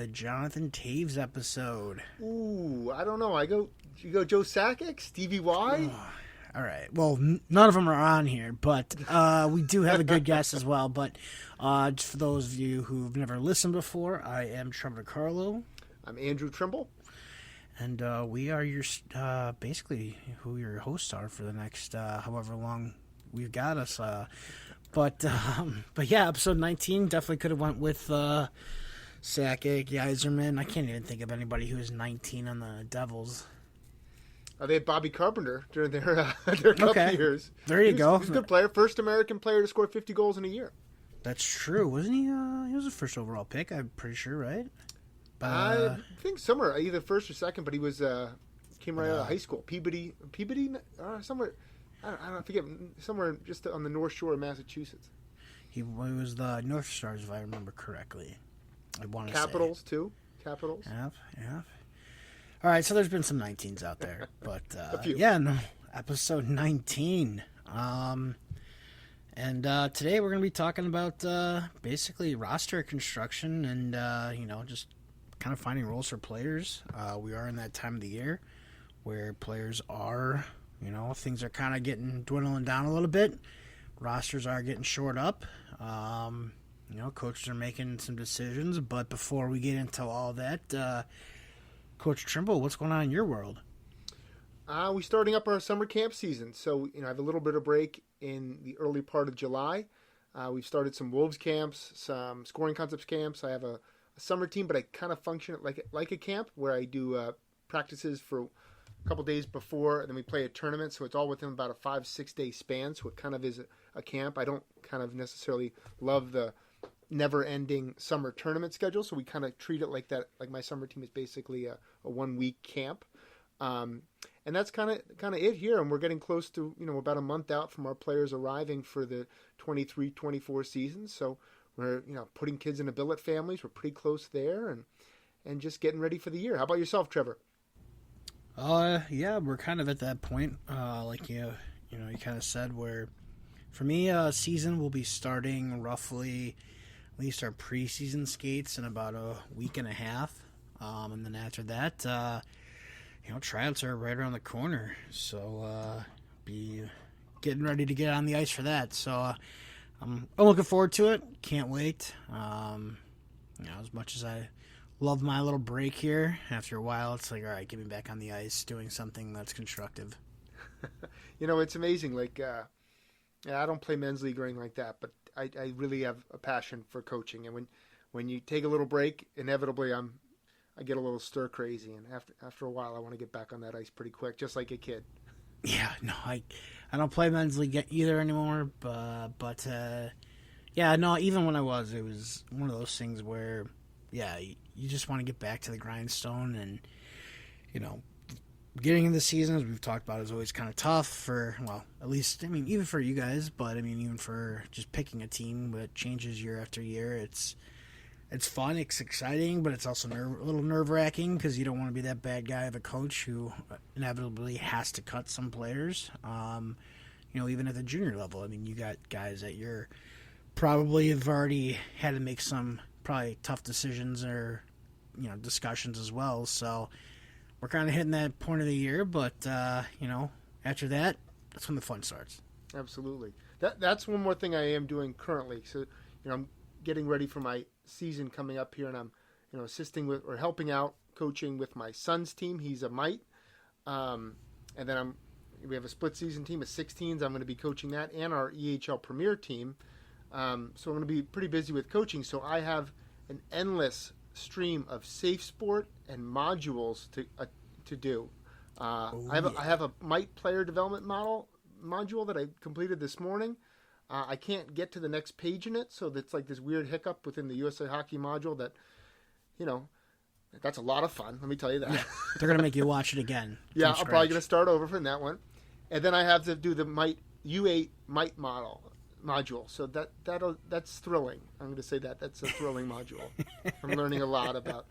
the Jonathan Taves episode. Ooh, I don't know. You go Joe Sakic, Stevie Y? All right. Well, none of them are on here, but we do have a good guest as well. But just for those of you who've never listened before, I am Trevor Carlo. I'm Andrew Trimble. And we are your basically who your hosts are for the next however long we've got us. But yeah, episode 19 definitely could have went with Sakic, Yzerman. I can't even think of anybody who was 19 on the Devils. They had Bobby Carpenter during their cup years. There you go. He was a good player. First American player to score 50 goals in a year. That's true. Wasn't he? He was a first overall pick, I'm pretty sure, right? I think somewhere, either first or second, but he was came right out of high school. Peabody, somewhere, I don't forget, somewhere just on the North Shore of Massachusetts. He was the North Stars, if I remember correctly. I want to Capitals, too. Capitals. Yeah. All right, so there's been some 19s out there, but episode 19. And today we're going to be talking about basically roster construction and just kind of finding roles for players. We are in that time of the year where players are, things are kind of dwindling down a little bit. Rosters are getting shored up. Coaches are making some decisions. But before we get into all that, Coach Trimble, what's going on in your world? We're starting up our summer camp season. So, I have a little bit of break in the early part of July. We've started some Wolves camps, some scoring concepts camps. I have a summer team, but I kind of function like a camp where I do practices for a couple days before, and then we play a tournament. So it's all within about a 5-6 day span. So it kind of is a camp. I don't kind of necessarily love the never-ending summer tournament schedule, so we kind of treat it like that. Like my summer team is basically a 1 week camp, and that's kind of it here. And we're getting close to about a month out from our players arriving for the 23-24 season. So we're putting kids into billet families. We're pretty close there, and just getting ready for the year. How about yourself, Trevor? Yeah, we're kind of at that point, like you kind of said, where for me, season will be starting roughly. At least our preseason skates in about a week and a half, and then after that, tryouts are right around the corner. So be getting ready to get on the ice for that. So I'm looking forward to it. Can't wait. As much as I love my little break here, after a while, it's like, all right, get me back on the ice, doing something that's constructive. It's amazing. Like, I don't play men's league or anything like that, but I really have a passion for coaching, and when you take a little break, inevitably I get a little stir crazy, and after a while I want to get back on that ice pretty quick, just like a kid. Yeah, no, I don't play men's league either anymore, but even when I was, it was one of those things where you just want to get back to the grindstone, and getting into the season, as we've talked about, is always kind of tough for, at least, even for you guys, but, even for just picking a team that changes year after year. It's fun, it's exciting, but it's also a little nerve-wracking because you don't want to be that bad guy of a coach who inevitably has to cut some players, even at the junior level. You got guys that you're probably have already had to make some probably tough decisions or, discussions as well, so we're kind of hitting that point of the year, but, after that, that's when the fun starts. Absolutely. That's one more thing I am doing currently. So, I'm getting ready for my season coming up here, and I'm, assisting with or helping out coaching with my son's team. He's a mite. And then we have a split season team of 16s. I'm going to be coaching that and our EHL Premier team. So I'm going to be pretty busy with coaching. So I have an endless stream of safe sport and modules to do. I have a mite player development module that I completed this morning. I can't get to the next page in it, so that's like this weird hiccup within the USA Hockey module that, that's a lot of fun. Let me tell you that. Yeah, they're gonna make you watch it again. Yeah, I'm probably gonna start over from that one, and then I have to do the U8 mite module. So that's thrilling. I'm going to say that's a thrilling module. I'm learning a lot about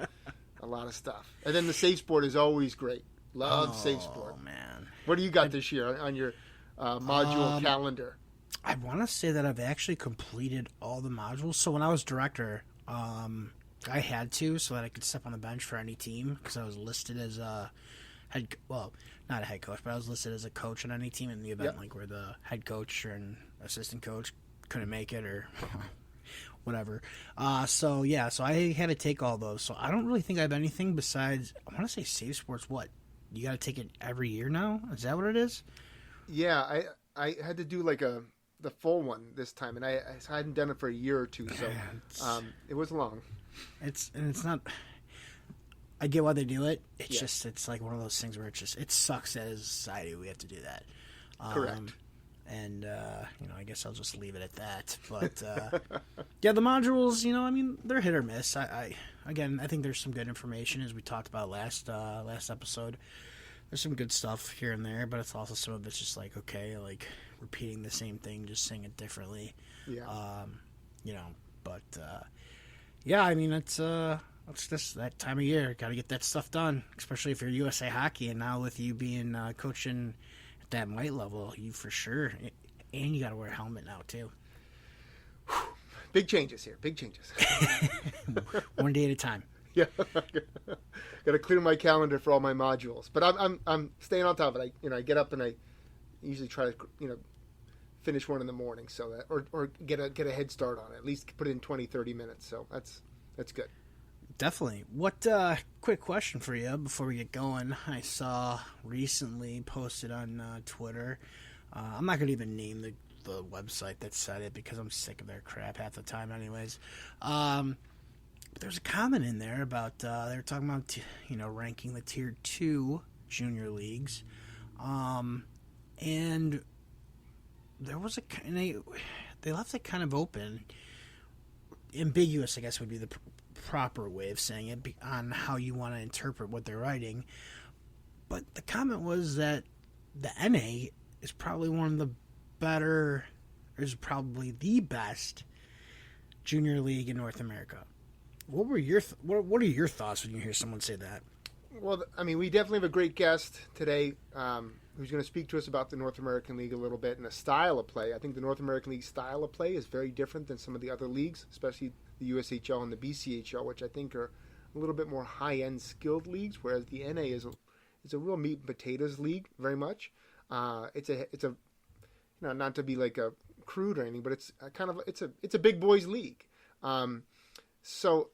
a lot of stuff. And then the safe sport is always great. Love safe sport. Oh man, what do you got this year on your module calendar? I want to say that I've actually completed all the modules. So when I was director, I had to so that I could step on the bench for any team because I was listed as a not a head coach, but I was listed as a coach on any team in the event like where the head coach or an assistant coach couldn't make it or whatever. So I had to take all those. So I don't really think I have anything besides, I want to say Save Sports. What? You got to take it every year now? Is that what it is? Yeah, I had to do like the full one this time, and I hadn't done it for a year or two, so it was long. It's not. I get why they do it. It's just it's like one of those things where it sucks that as a society we have to do that. Correct. And I guess I'll just leave it at that. But the modules, I mean, they're hit or miss. I think there's some good information as we talked about last episode. There's some good stuff here and there, but it's also some of it's just like, okay, like repeating the same thing, just saying it differently. Yeah. I mean, it's just that time of year. Got to get that stuff done, especially if you're USA Hockey. And now with you being coaching at that white level, you for sure. And you got to wear a helmet now, too. Big changes here. Big changes. One day at a time. Yeah. Got to clear my calendar for all my modules. But I'm staying on top of it. I get up and I usually try to, finish one in the morning so that or get a head start on it. At least put in 20, 30 minutes. So that's good. Definitely. What quick question for you before we get going. I saw recently posted on Twitter. I'm not going to even name the website that said it because I'm sick of their crap half the time anyways. But there's a comment in there about they were talking about ranking the tier 2 junior leagues. And there was they left it kind of open. Ambiguous, I guess, would be the proper way of saying it on how you want to interpret what they're writing. But the comment was that the NA is probably one of the better, or is probably the best junior league in North America. What were your what are your thoughts when you hear someone say that? Well, I mean, we definitely have a great guest today who's going to speak to us about the North American League a little bit and the style of play. I think the North American League style of play is very different than some of the other leagues, especially the USHL and the BCHL, which I think are a little bit more high-end skilled leagues, whereas the NA is a real meat and potatoes league, very much. It's a not to be like a crude or anything, but it's a big boys league. So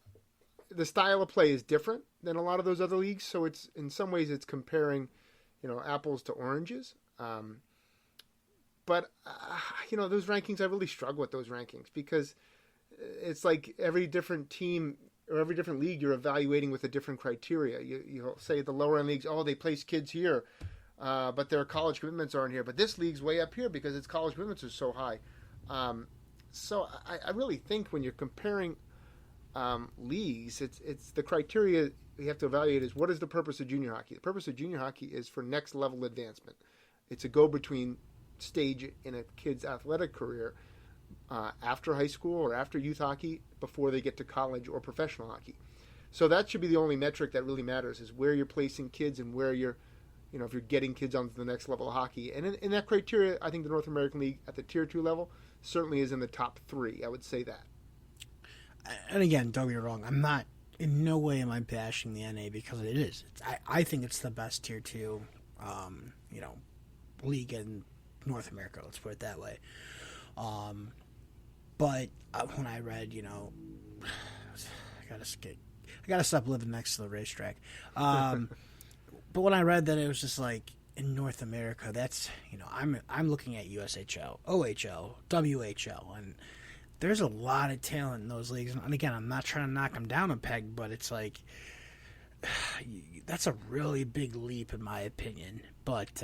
the style of play is different than a lot of those other leagues. So it's in some ways it's comparing, apples to oranges. But those rankings, I really struggle with those rankings because it's like every different team or every different league you're evaluating with a different criteria. You say the lower end leagues, they place kids here, but their college commitments aren't here. But this league's way up here because its college commitments are so high. So I really think when you're comparing leagues, it's the criteria you have to evaluate is what is the purpose of junior hockey. The purpose of junior hockey is for next level advancement. It's a go-between stage in a kid's athletic career after high school or after youth hockey before they get to college or professional hockey. So that should be the only metric that really matters is where you're placing kids and where you're, if you're getting kids onto the next level of hockey. And in that criteria, I think the North American League at the Tier 2 level certainly is in the top 3. I would say that. And again, don't get me wrong. I'm not, in no way am I bashing the NA because it is. I think it's the best Tier 2, league in North America. Let's put it that way. But when I read, I gotta stop living next to the racetrack. But when I read that, it was just like in North America, that's I'm looking at USHL, OHL, WHL, and there's a lot of talent in those leagues. And again, I'm not trying to knock them down a peg, but it's like that's a really big leap in my opinion. But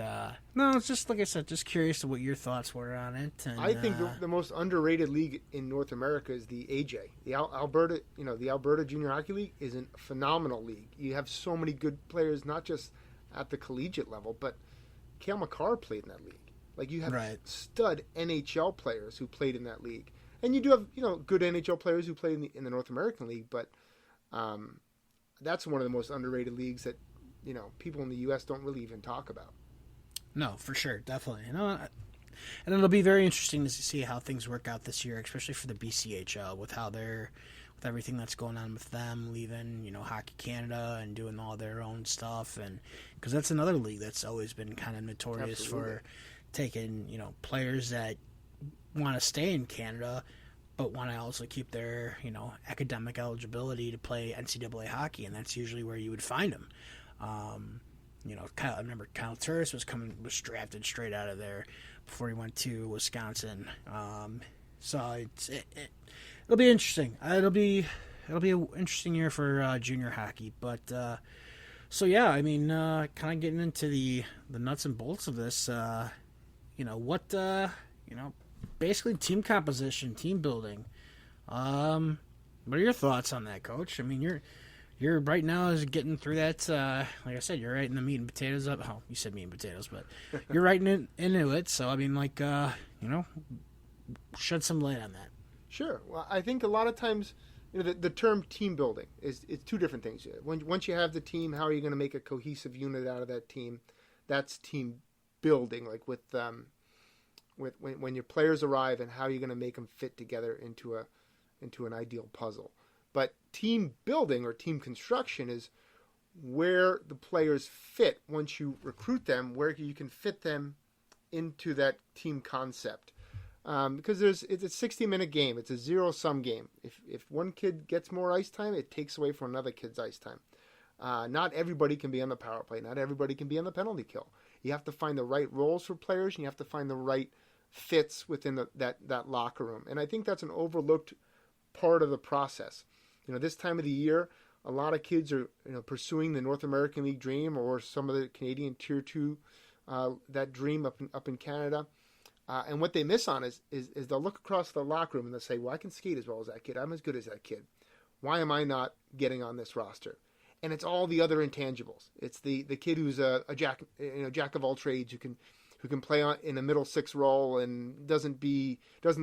no, it's just like I said, just curious to what your thoughts were on it. And, I think the most underrated league in North America is the AJ, the Alberta. The Alberta Junior Hockey League is a phenomenal league. You have so many good players, not just at the collegiate level, but Cale Makar played in that league. Like you have stud NHL players who played in that league, and you do have good NHL players who played in the North American League, but. That's one of the most underrated leagues that, people in the U.S. don't really even talk about. No, for sure. Definitely. And it'll be very interesting to see how things work out this year, especially for the BCHL with how they're with everything that's going on with them, leaving, Hockey Canada and doing all their own stuff. And because that's another league that's always been kind of notorious for taking, players that want to stay in Canada but want to also keep their, academic eligibility to play NCAA hockey, and that's usually where you would find them. I remember Kyle Turris was drafted straight out of there before he went to Wisconsin. So it'll be interesting. It'll be an interesting year for junior hockey. But kind of getting into the nuts and bolts of this. Basically team composition, team building. What are your thoughts on that, Coach? I mean, you're right now is getting through that. Like I said, you're right in the meat and potatoes of. Oh, you said meat and potatoes, but you're right into it. So I mean, shed some light on that. Sure. Well, I think a lot of times, the term team building it's two different things. Once you have the team, how are you going to make a cohesive unit out of that team? That's team building. Like with when your players arrive, and how are you going to make them fit together into an ideal puzzle. But team building or team construction is where the players fit once you recruit them, where you can fit them into that team concept. Because it's a 60-minute game. It's a zero-sum game. If one kid gets more ice time, it takes away from another kid's ice time. Not everybody can be on the power play. Not everybody can be on the penalty kill. You have to find the right roles for players, and you have to find the right fits within that locker room. And I think that's an overlooked part of the process. This time of the year, a lot of kids are pursuing the North American League dream, or some of the Canadian Tier 2, that dream up in Canada. And what they miss on is they'll look across the locker room and they'll say, well, I can skate as well as that kid. I'm as good as that kid. Why am I not getting on this roster? And it's all the other intangibles. It's the kid who's a jack of all trades, who can play in a middle six role and doesn't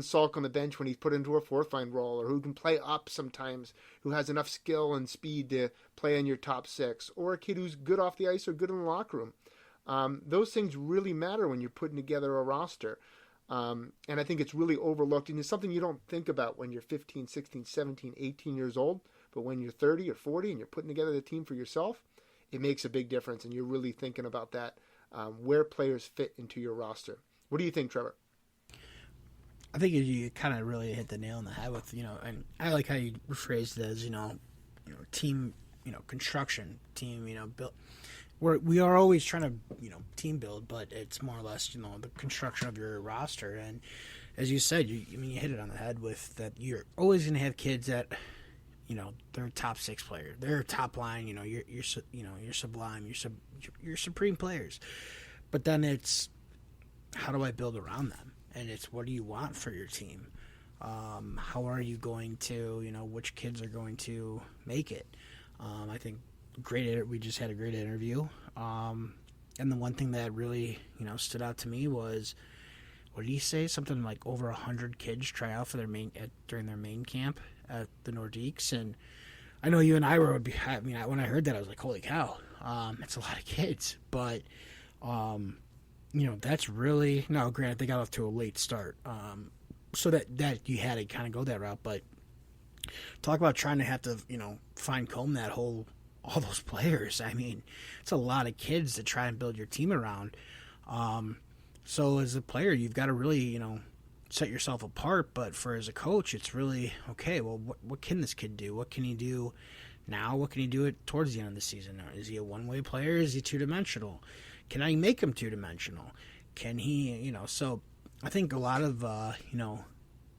sulk on the bench when he's put into a fourth line role, or who can play up sometimes, who has enough skill and speed to play in your top six, or a kid who's good off the ice or good in the locker room. Those things really matter when you're putting together a roster. And I think it's really overlooked, and it's something you don't think about when you're 15, 16, 17, 18 years old. But when you're 30 or 40 and you're putting together the team for yourself, it makes a big difference, and you're really thinking about that, where players fit into your roster. What do you think, Trevor? I think you kind of really hit the nail on the head with, and I like how you phrased it as, team, construction, team, build. We are always trying to, team build, but it's more or less, the construction of your roster. And as you said, you hit it on the head with that. You're always going to have kids that, they're top six players. They're top line. You're sublime. You're supreme players. But then it's, how do I build around them? And it's, what do you want for your team? How are you going to, which kids are going to make it? I think we just had a great interview. And the one thing that really, stood out to me was, what did he say? Something like over 100 kids try out for during their main camp at the Nordiques. And I know you and I when I heard that, I was like, holy cow, it's a lot of kids. But, that's really, no, granted, they got off to a late start. So that you had to kind of go that route. But talk about trying to have to, fine comb all those players. I mean, it's a lot of kids to try and build your team around. So as a player, you've got to really, set yourself apart. But as a coach, it's really, okay, well, what can this kid do? What can he do now? What can he do towards the end of the season? Is he a one-way player? Is he two-dimensional? Can I make him two-dimensional? Can he, so I think a lot of,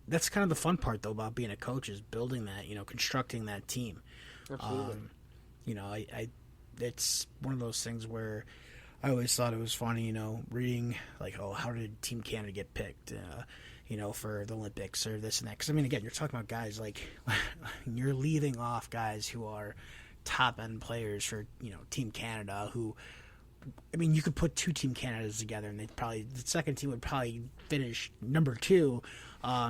that's kind of the fun part, though, about being a coach, is building that, constructing that team. Absolutely. It's one of those things where I always thought it was funny, reading like, oh, how did Team Canada get picked, for the Olympics or this and that? Because, again, you're talking about guys like, you're leaving off guys who are top-end players for, Team Canada who, you could put two Team Canadas together and the second team would probably finish number 2,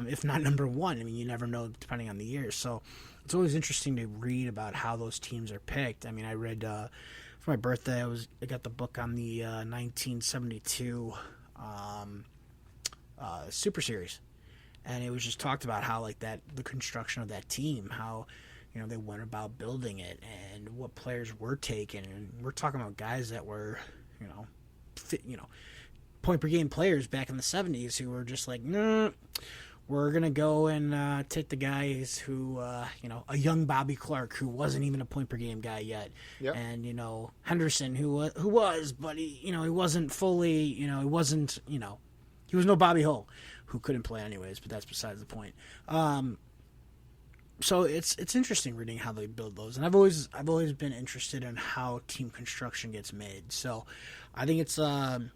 if not number 1. You never know depending on the year. So it's always interesting to read about how those teams are picked. I read for my birthday, I got the book on the 1972 Super Series, and it was just talked about how like that the construction of that team, how they went about building it and what players were taken, and we're talking about guys that were point per game players back in the 70s who were just like, no, we're going to go and take the guys who, a young Bobby Clark who wasn't even a point per game guy yet. Yep. And, Henderson who was, but he wasn't fully, he wasn't, he was no Bobby Hull, who couldn't play anyways, but that's besides the point. So it's interesting reading how they build those, and I've always been interested in how team construction gets made. So I think it's a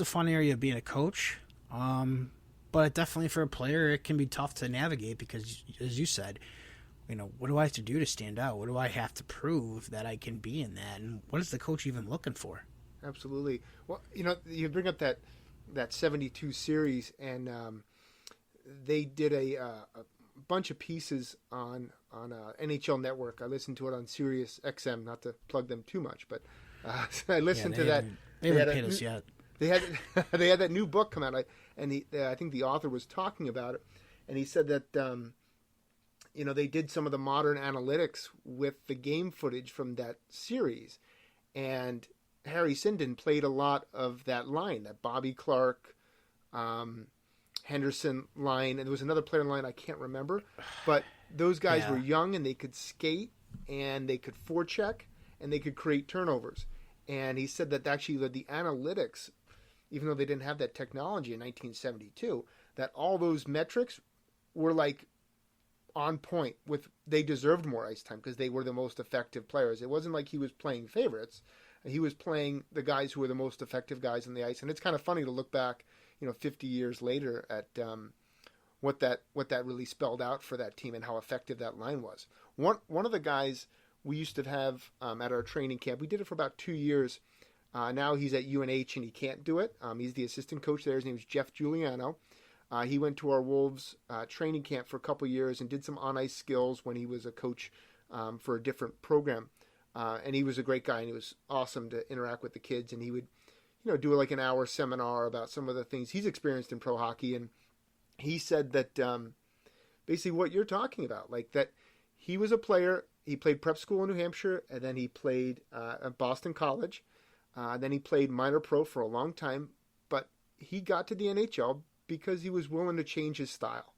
fun area of being a coach, but definitely for a player it can be tough to navigate because, as you said, what do I have to do to stand out? What do I have to prove that I can be in that, and what is the coach even looking for? Absolutely. Well, you bring up that 72 series, and they did a bunch of pieces on NHL Network. I listened to it on Sirius XM, not to plug them too much, but I listened to that. They haven't paid us yet. They had that new book come out, and I think the author was talking about it, and he said that they did some of the modern analytics with the game footage from that series, and Harry Sinden played a lot of that line, that Bobby Clark, Henderson line, and there was another player in line I can't remember, but those guys were young and they could skate and they could forecheck and they could create turnovers. And he said that actually the analytics, even though they didn't have that technology in 1972, that all those metrics were like on point with, they deserved more ice time because they were the most effective players. It wasn't like he was playing favorites. He was playing the guys who were the most effective guys on the ice. And it's kind of funny to look back 50 years later at what that really spelled out for that team and how effective that line was. One of the guys we used to have at our training camp, we did it for about 2 years. Now he's at UNH and he can't do it. He's the assistant coach there. His name is Jeff Giuliano. He went to our Wolves training camp for a couple years and did some on-ice skills when he was a coach for a different program. And he was a great guy and he was awesome to interact with the kids, and he would do like an hour seminar about some of the things he's experienced in pro hockey. And he said that basically what you're talking about, like that he was a player, he played prep school in New Hampshire, and then he played at Boston College. Then he played minor pro for a long time, but he got to the NHL because he was willing to change his style.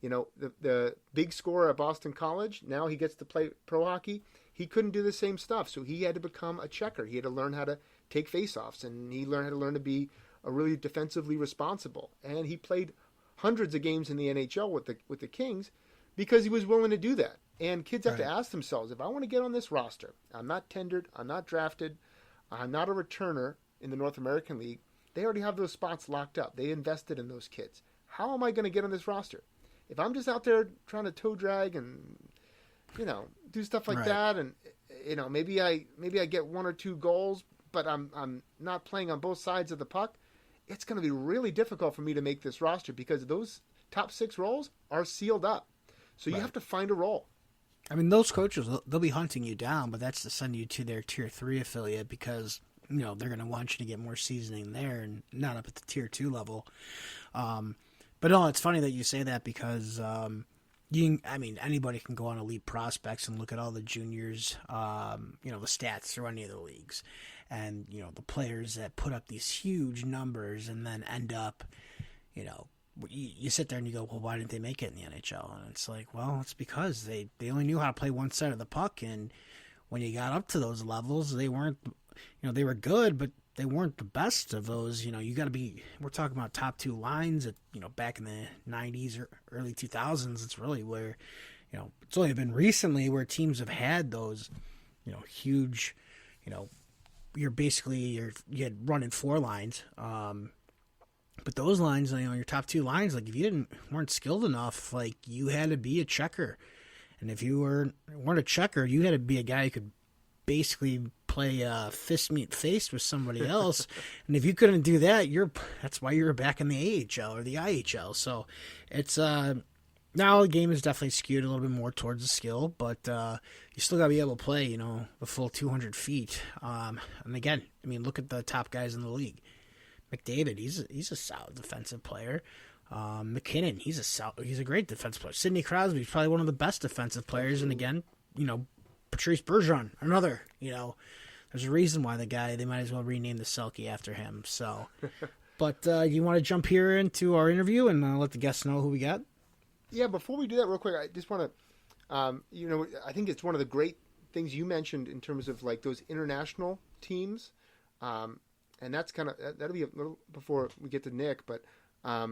The big scorer at Boston College, now he gets to play pro hockey. He couldn't do the same stuff, so he had to become a checker. He had to learn how to take faceoffs, and he had to learn to be a really defensively responsible. And he played hundreds of games in the NHL with the Kings because he was willing to do that. And kids have to ask themselves, if I want to get on this roster, I'm not tendered, I'm not drafted, I'm not a returner in the North American League. They already have those spots locked up. They invested in those kids. How am I going to get on this roster? If I'm just out there trying to toe drag and do stuff like that, and maybe I get 1 or 2 goals, but I'm not playing on both sides of the puck, it's going to be really difficult for me to make this roster because those top 6 roles are sealed up. So you have to find a role. I mean, those coaches, they'll be hunting you down, but that's to send you to their Tier 3 affiliate because, they're going to want you to get more seasoning there and not up at the Tier 2 level. But no, it's funny that you say that because, anybody can go on Elite Prospects and look at all the juniors, the stats through any of the leagues. And, the players that put up these huge numbers and then end up, you sit there and you go, well, why didn't they make it in the NHL? And it's like, well, it's because they only knew how to play one side of the puck. And when you got up to those levels, they weren't, they were good, but they weren't the best of those. You got to be, we're talking about top 2 lines at, back in the 90s or early 2000s. It's really where, it's only been recently where teams have had those, huge, you had running 4 lines. But those lines, your top 2 lines, like if you weren't skilled enough, like you had to be a checker. And if you weren't a checker, you had to be a guy who could basically play fist meet face with somebody else. And if you couldn't do that, that's why you were back in the AHL or the IHL. So it's now the game is definitely skewed a little bit more towards the skill, but you still got to be able to play, the full 200 feet. And again, look at the top guys in the league. McDavid, he's a solid defensive player. McKinnon, he's a great defensive player. Sidney Crosby's probably one of the best defensive players. And again, Patrice Bergeron, another, there's a reason why they might as well rename the Selkie after him. So, but you want to jump here into our interview and let the guests know who we got? Yeah, before we do that real quick, I just want to, I think it's one of the great things you mentioned in terms of like those international teams. And that's that'll be a little before we get to Nick, but I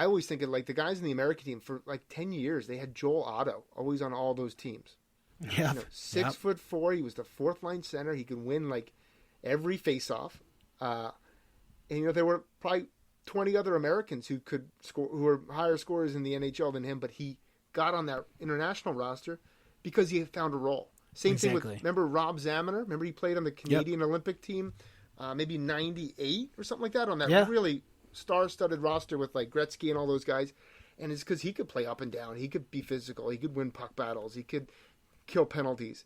always think of like the guys in the American team for like 10 years, they had Joel Otto always on all those teams. Yeah. 6'4", he was the fourth line center. He could win like every faceoff. And there were probably 20 other Americans who could score, who were higher scorers in the NHL than him, but he got on that international roster because he found a role. Same thing with, remember Rob Zaminer? Remember he played on the Canadian Olympic team, maybe 98 or something like that on that really star-studded roster with like Gretzky and all those guys. And it's because he could play up and down. He could be physical. He could win puck battles. He could kill penalties.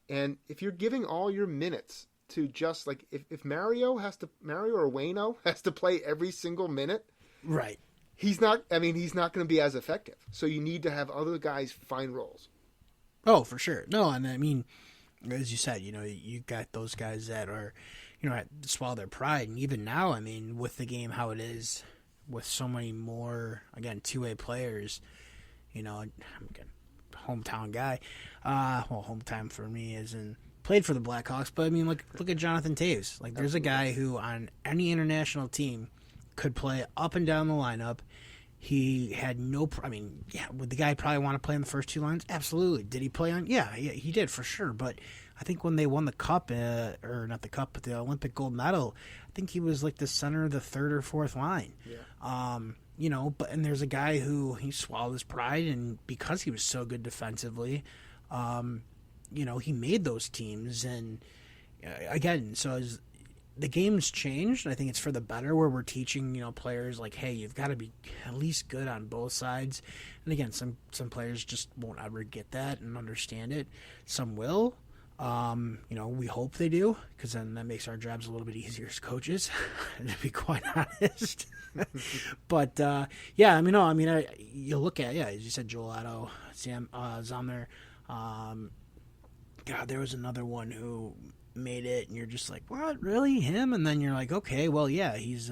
And if you're giving all your minutes to just like, if Mario or Wayno has to play every single minute, right? He's not going to be as effective. So you need to have other guys find roles. Oh, for sure. No, and I mean, as you said, you got those guys that are, swallow their pride. And even now, I mean, with the game how it is, with so many more, again, two-way players, I'm a hometown guy. Hometown for me isn't played for the Blackhawks, but I mean, look at Jonathan Toews. Like, there's a guy who on any international team could play up and down the lineup. He had would the guy probably want to play in the first two lines? Absolutely. Did he play on? Yeah, he did for sure. But I think when they won the cup, or not the cup, but the Olympic gold medal, I think he was like the center of the third or fourth line. Yeah. And there's a guy who he swallowed his pride, and because he was so good defensively, he made those teams. And again, so as the game's changed, I think it's for the better, where we're teaching, players like, hey, you've got to be at least good on both sides. And again, some players just won't ever get that and understand it. Some will. We hope they do, because then that makes our jobs a little bit easier as coaches, to be quite honest. But you look at, as you said, Joel Otto, Zamner. There was another one who made it, and you're just like, what, really, him? And then you're like, okay, well, yeah, he's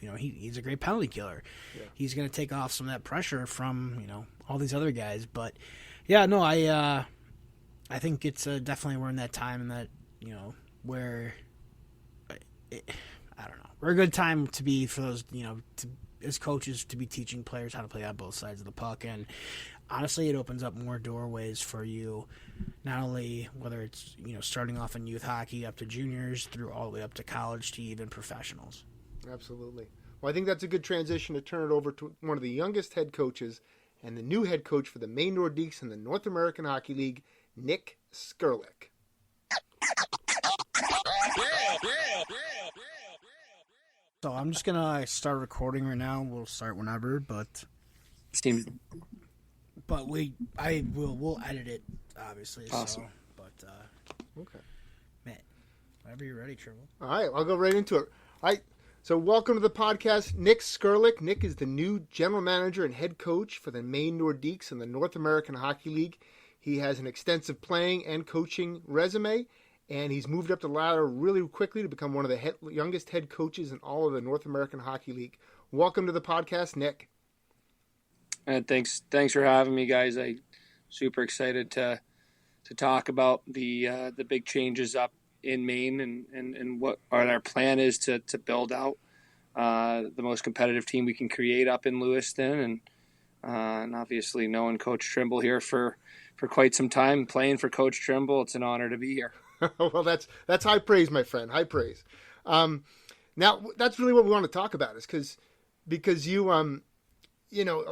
he's a great penalty killer. Yeah. He's going to take off some of that pressure from all these other guys. But I think it's definitely we're in that time that where I don't know, we're a good time to be for those as coaches to be teaching players how to play on both sides of the puck. And honestly, it opens up more doorways for you, not only whether it's starting off in youth hockey up to juniors, through all the way up to college to even professionals. Absolutely. Well, I think that's a good transition to turn it over to one of the youngest head coaches and the new head coach for the Maine Nordiques in the North American Hockey League, Nick Skerlick. So I'm just gonna start recording right now. We'll start whenever, but we'll edit it, obviously. Awesome. Okay, man, whenever you're ready, Trevor. All right, I'll go right into it. All right, so welcome to the podcast, Nick Skerlick. Nick is the new general manager and head coach for the Maine Nordiques in the North American Hockey League. He has an extensive playing and coaching resume, and he's moved up the ladder really quickly to become one of the youngest head coaches in all of the North American Hockey League. Welcome to the podcast, Nick. Thanks for having me, guys. I'm super excited to talk about the big changes up in Maine and what our plan is to build out the most competitive team we can create up in Lewiston, and obviously knowing Coach Trimble here for quite some time, playing for Coach Trimble, it's an honor to be here. Well, that's high praise, my friend. High praise. Now that's really what we want to talk about, is because you a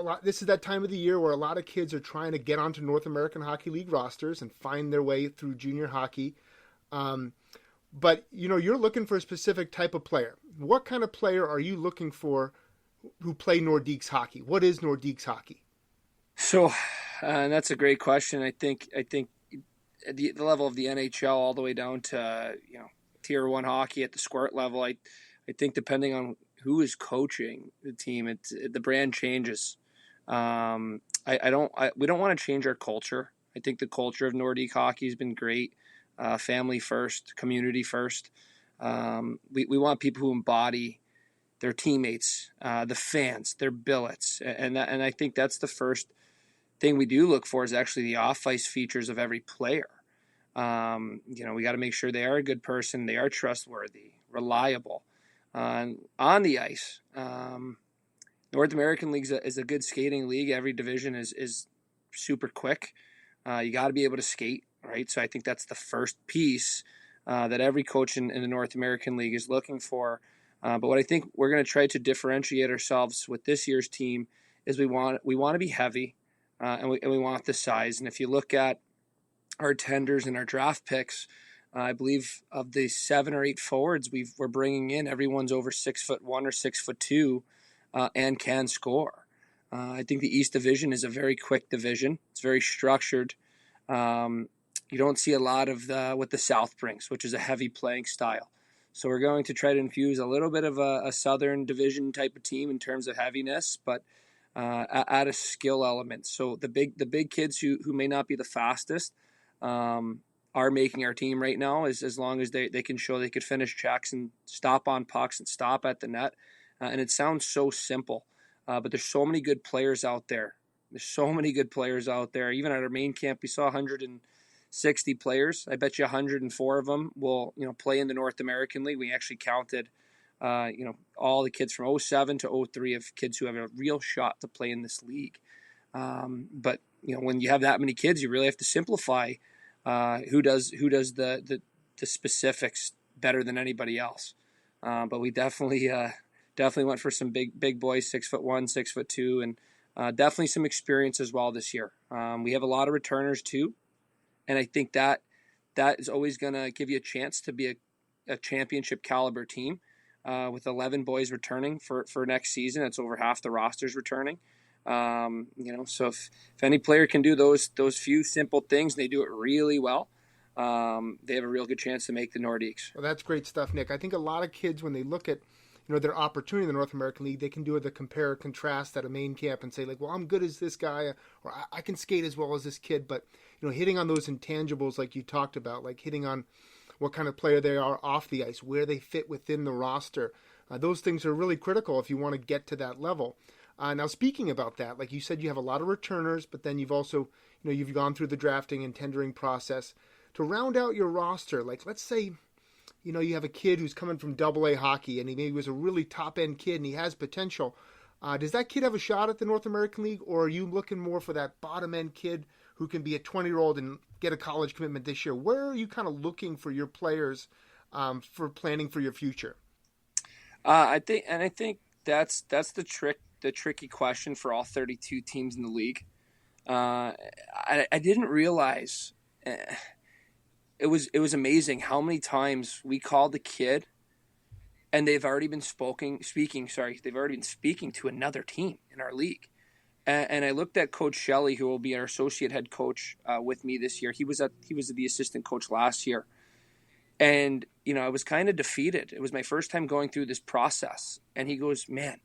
lot. This is that time of the year where a lot of kids are trying to get onto North American Hockey League rosters and find their way through junior hockey. But you're looking for a specific type of player. What kind of player are you looking for who play Nordiques hockey? What is Nordiques hockey? So, that's a great question. I think at the level of the NHL all the way down to Tier 1 hockey at the squirt level, I think depending on who is coaching the team, the brand changes. We don't want to change our culture. I think the culture of Nordique hockey has been great. Family first, community first. We want people who embody their teammates, the fans, their billets, and I think that's the first thing we do look for is actually the off-ice features of every player. We got to make sure they are a good person, they are trustworthy, reliable. On the ice, North American League is a good skating league. Every division is super quick. You got to be able to skate, right? So I think that's the first piece that every coach in the North American League is looking for. But what I think we're going to try to differentiate ourselves with this year's team is we want to be heavy, and we want the size. And if you look at our tenders and our draft picks, I believe of the 7 or 8 forwards we're bringing in, everyone's over 6'1" or 6'2", and can score. I think the East Division is a very quick division. It's very structured. You don't see a lot of what the South brings, which is a heavy playing style. So we're going to try to infuse a little bit of a Southern Division type of team in terms of heaviness, but add a skill element. So the big kids who may not be the fastest are making our team right now, as long as they can show they could finish checks and stop on pucks and stop at the net. And it sounds so simple, but there's so many good players out there. Even at our main camp, we saw 160 players. I bet you 104 of them will play in the North American League. We actually counted all the kids from 07 to 03 of kids who have a real shot to play in this league. But when you have that many kids, you really have to simplify who does the specifics better than anybody else. But we definitely went for some big boys, 6'1", 6'2", and definitely some experience as well this year. We have a lot of returners too, and I think that is always going to give you a chance to be a championship caliber team. With 11 boys returning for next season, that's over half the rosters returning. So if any player can do those few simple things, they do it really well, they have a real good chance to make the Nordiques. Well, that's great stuff, Nick. I think a lot of kids, when they look at their opportunity in the North American League, they can do the compare contrast at a main camp and say, like, well, I'm good as this guy, or I can skate as well as this kid. But hitting on those intangibles like you talked about, like hitting on what kind of player they are off the ice, where they fit within the roster, those things are really critical if you want to get to that level. Now, speaking about that, like you said, you have a lot of returners, but then you've also, you've gone through the drafting and tendering process to round out your roster. Like, let's say, you have a kid who's coming from AA hockey, and he maybe was a really top-end kid, and he has potential. Does that kid have a shot at the North American League, or are you looking more for that bottom-end kid who can be a 20-year-old and get a college commitment this year? Where are you kind of looking for your players for planning for your future? I think that's the tricky question for all 32 teams in the league. I didn't realize it was amazing how many times we called the kid and they've already been speaking to another team in our league. And I looked at Coach Shelley, who will be our associate head coach with me this year. He was the assistant coach last year. And, I was kind of defeated. It was my first time going through this process. And he goes, man,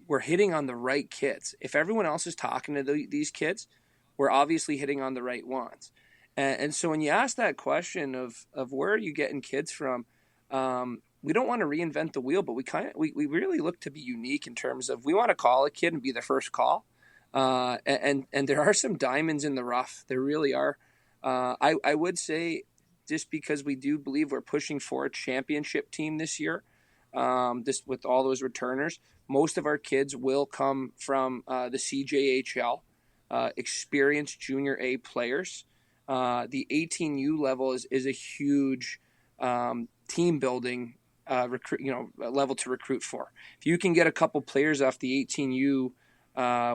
we're hitting on the right kids. If everyone else is talking to these kids, we're obviously hitting on the right ones. And so when you ask that question of where are you getting kids from, we don't want to reinvent the wheel, but we really look to be unique in terms of we want to call a kid and be their first call. And there are some diamonds in the rough. There really are. I would say, just because we do believe we're pushing for a championship team this year, this with all those returners, most of our kids will come from the CJHL, experienced junior A players. The 18U level is a huge team building level to recruit for. If you can get a couple players off the 18U,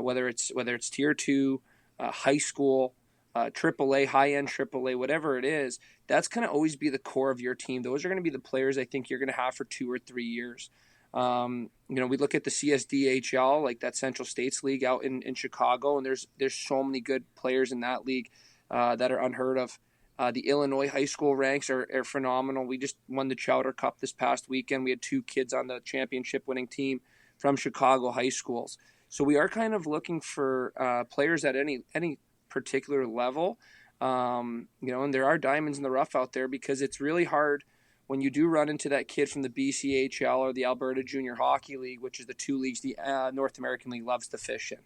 whether it's tier 2, high school, AAA, high-end AAA, whatever it is, that's going to always be the core of your team. Those are going to be the players I think you're going to have for 2 or 3 years. We look at the CSDHL, like that Central States League out in Chicago, and there's so many good players in that league that are unheard of. The Illinois high school ranks are phenomenal. We just won the Chowder Cup this past weekend. We had 2 kids on the championship winning team from Chicago high schools. So we are kind of looking for players at any particular level. And there are diamonds in the rough out there, because it's really hard when you do run into that kid from the BCHL or the Alberta Junior Hockey League, which is the 2 leagues the North American League loves to fish in.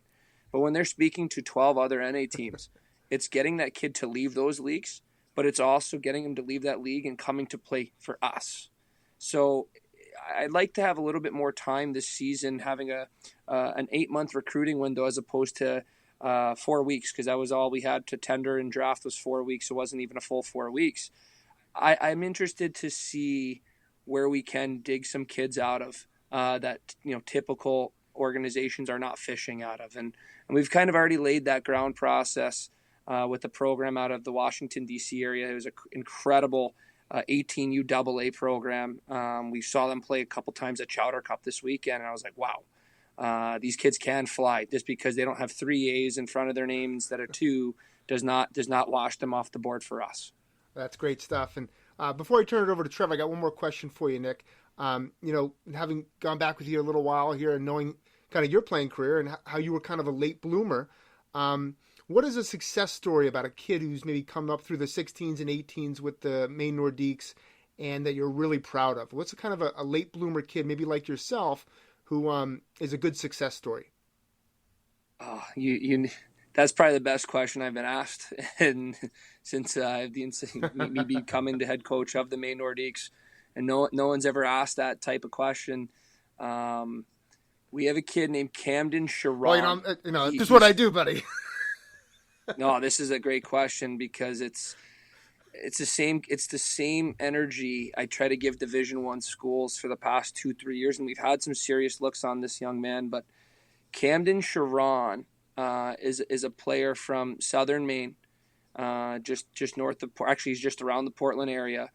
But when they're speaking to 12 other NA teams, it's getting that kid to leave those leagues, but it's also getting him to leave that league and coming to play for us. So I'd like to have a little bit more time this season, having an 8-month recruiting window as opposed to 4 weeks, because that was all we had to tender and draft was 4 weeks. It wasn't even a full 4 weeks. I'm interested to see where we can dig some kids out of that typical organizations are not fishing out of, and we've kind of already laid that ground process with the program out of the Washington D.C. area. It was an incredible 18U AA program. We saw them play a couple times at Chowder Cup this weekend, and I was like, wow, these kids can fly. Just because they don't have 3 A's in front of their names instead of 2 does not wash them off the board for us. That's great stuff. And before I turn it over to Trevor, I got one more question for you, Nick. Having gone back with you a little while here and knowing kind of your playing career and how you were kind of a late bloomer, what is a success story about a kid who's maybe come up through the 16s and 18s with the Maine Nordiques and that you're really proud of? What's a kind of a late bloomer kid, maybe like yourself, who is a good success story? Oh, that's probably the best question I've been asked, and since me becoming the head coach of the Maine Nordiques, and no one's ever asked that type of question. We have a kid named Camden Sharon. Well, this is what I do, buddy. No, this is a great question, because it's the same energy I try to give Division I schools for the past 2-3 years, and we've had some serious looks on this young man. But Camden Sharon is a player from southern Maine, just north of. Actually, he's just around the Portland area.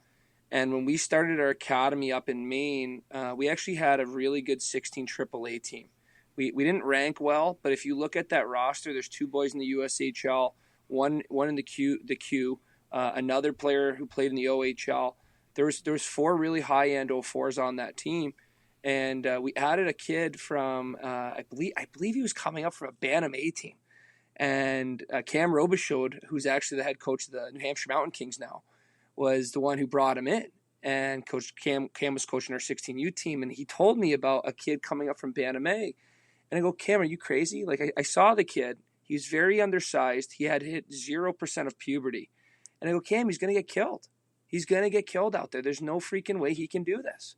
And when we started our academy up in Maine, we actually had a really good 16 AAA team. We didn't rank well, but if you look at that roster, there's 2 boys in the USHL, one in the Q, another player who played in the OHL. There was 4 really high-end 04s on that team, and we added a kid from I believe he was coming up from a Bantam A team, and Cam Robichaud, who's actually the head coach of the New Hampshire Mountain Kings now, was the one who brought him in. And Coach Cam was coaching our 16U team, and he told me about a kid coming up from Bantam A. And I go, Cam, are you crazy? Like, I saw the kid. He's very undersized. He had hit 0% of puberty. And I go, Cam, he's going to get killed. He's going to get killed out there. There's no freaking way he can do this.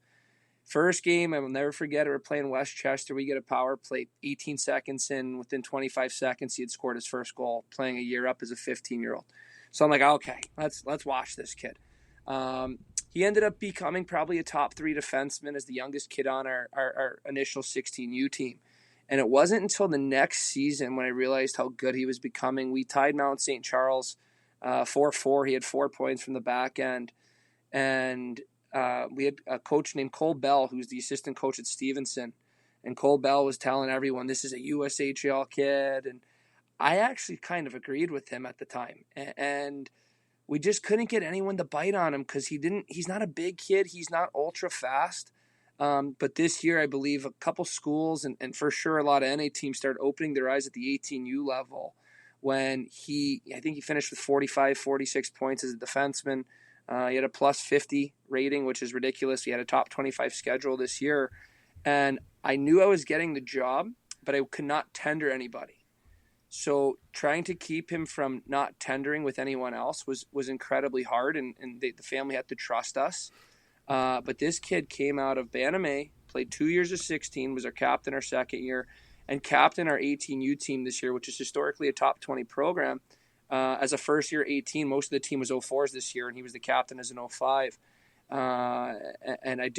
First game, I will never forget it. We're playing Westchester. We get a power play 18 seconds in. Within 25 seconds, he had scored his first goal, playing a year up as a 15-year-old. So I'm like, okay, let's watch this kid. He ended up becoming probably a top 3 defenseman as the youngest kid on our initial 16U team. And it wasn't until the next season when I realized how good he was becoming. We tied Mount St. Charles 4-4. He had 4 points from the back end. And we had a coach named Cole Bell, who's the assistant coach at Stevenson. And Cole Bell was telling everyone, this is a USHL kid. And I actually kind of agreed with him at the time. And we just couldn't get anyone to bite on him because he's not a big kid. He's not ultra fast. But this year, I believe a couple schools and for sure a lot of NA teams started opening their eyes at the 18U level when I think he finished with 45, 46 points as a defenseman. He had a plus 50 rating, which is ridiculous. He had a top 25 schedule this year. And I knew I was getting the job, but I could not tender anybody. So trying to keep him from not tendering with anyone else was incredibly hard, and the family had to trust us. But this kid came out of Bantam A, played 2 years of 16, was our captain our second year, and captain our 18U team this year, which is historically a top 20 program. As a first-year 18, most of the team was 04s this year, and he was the captain as an 05. And I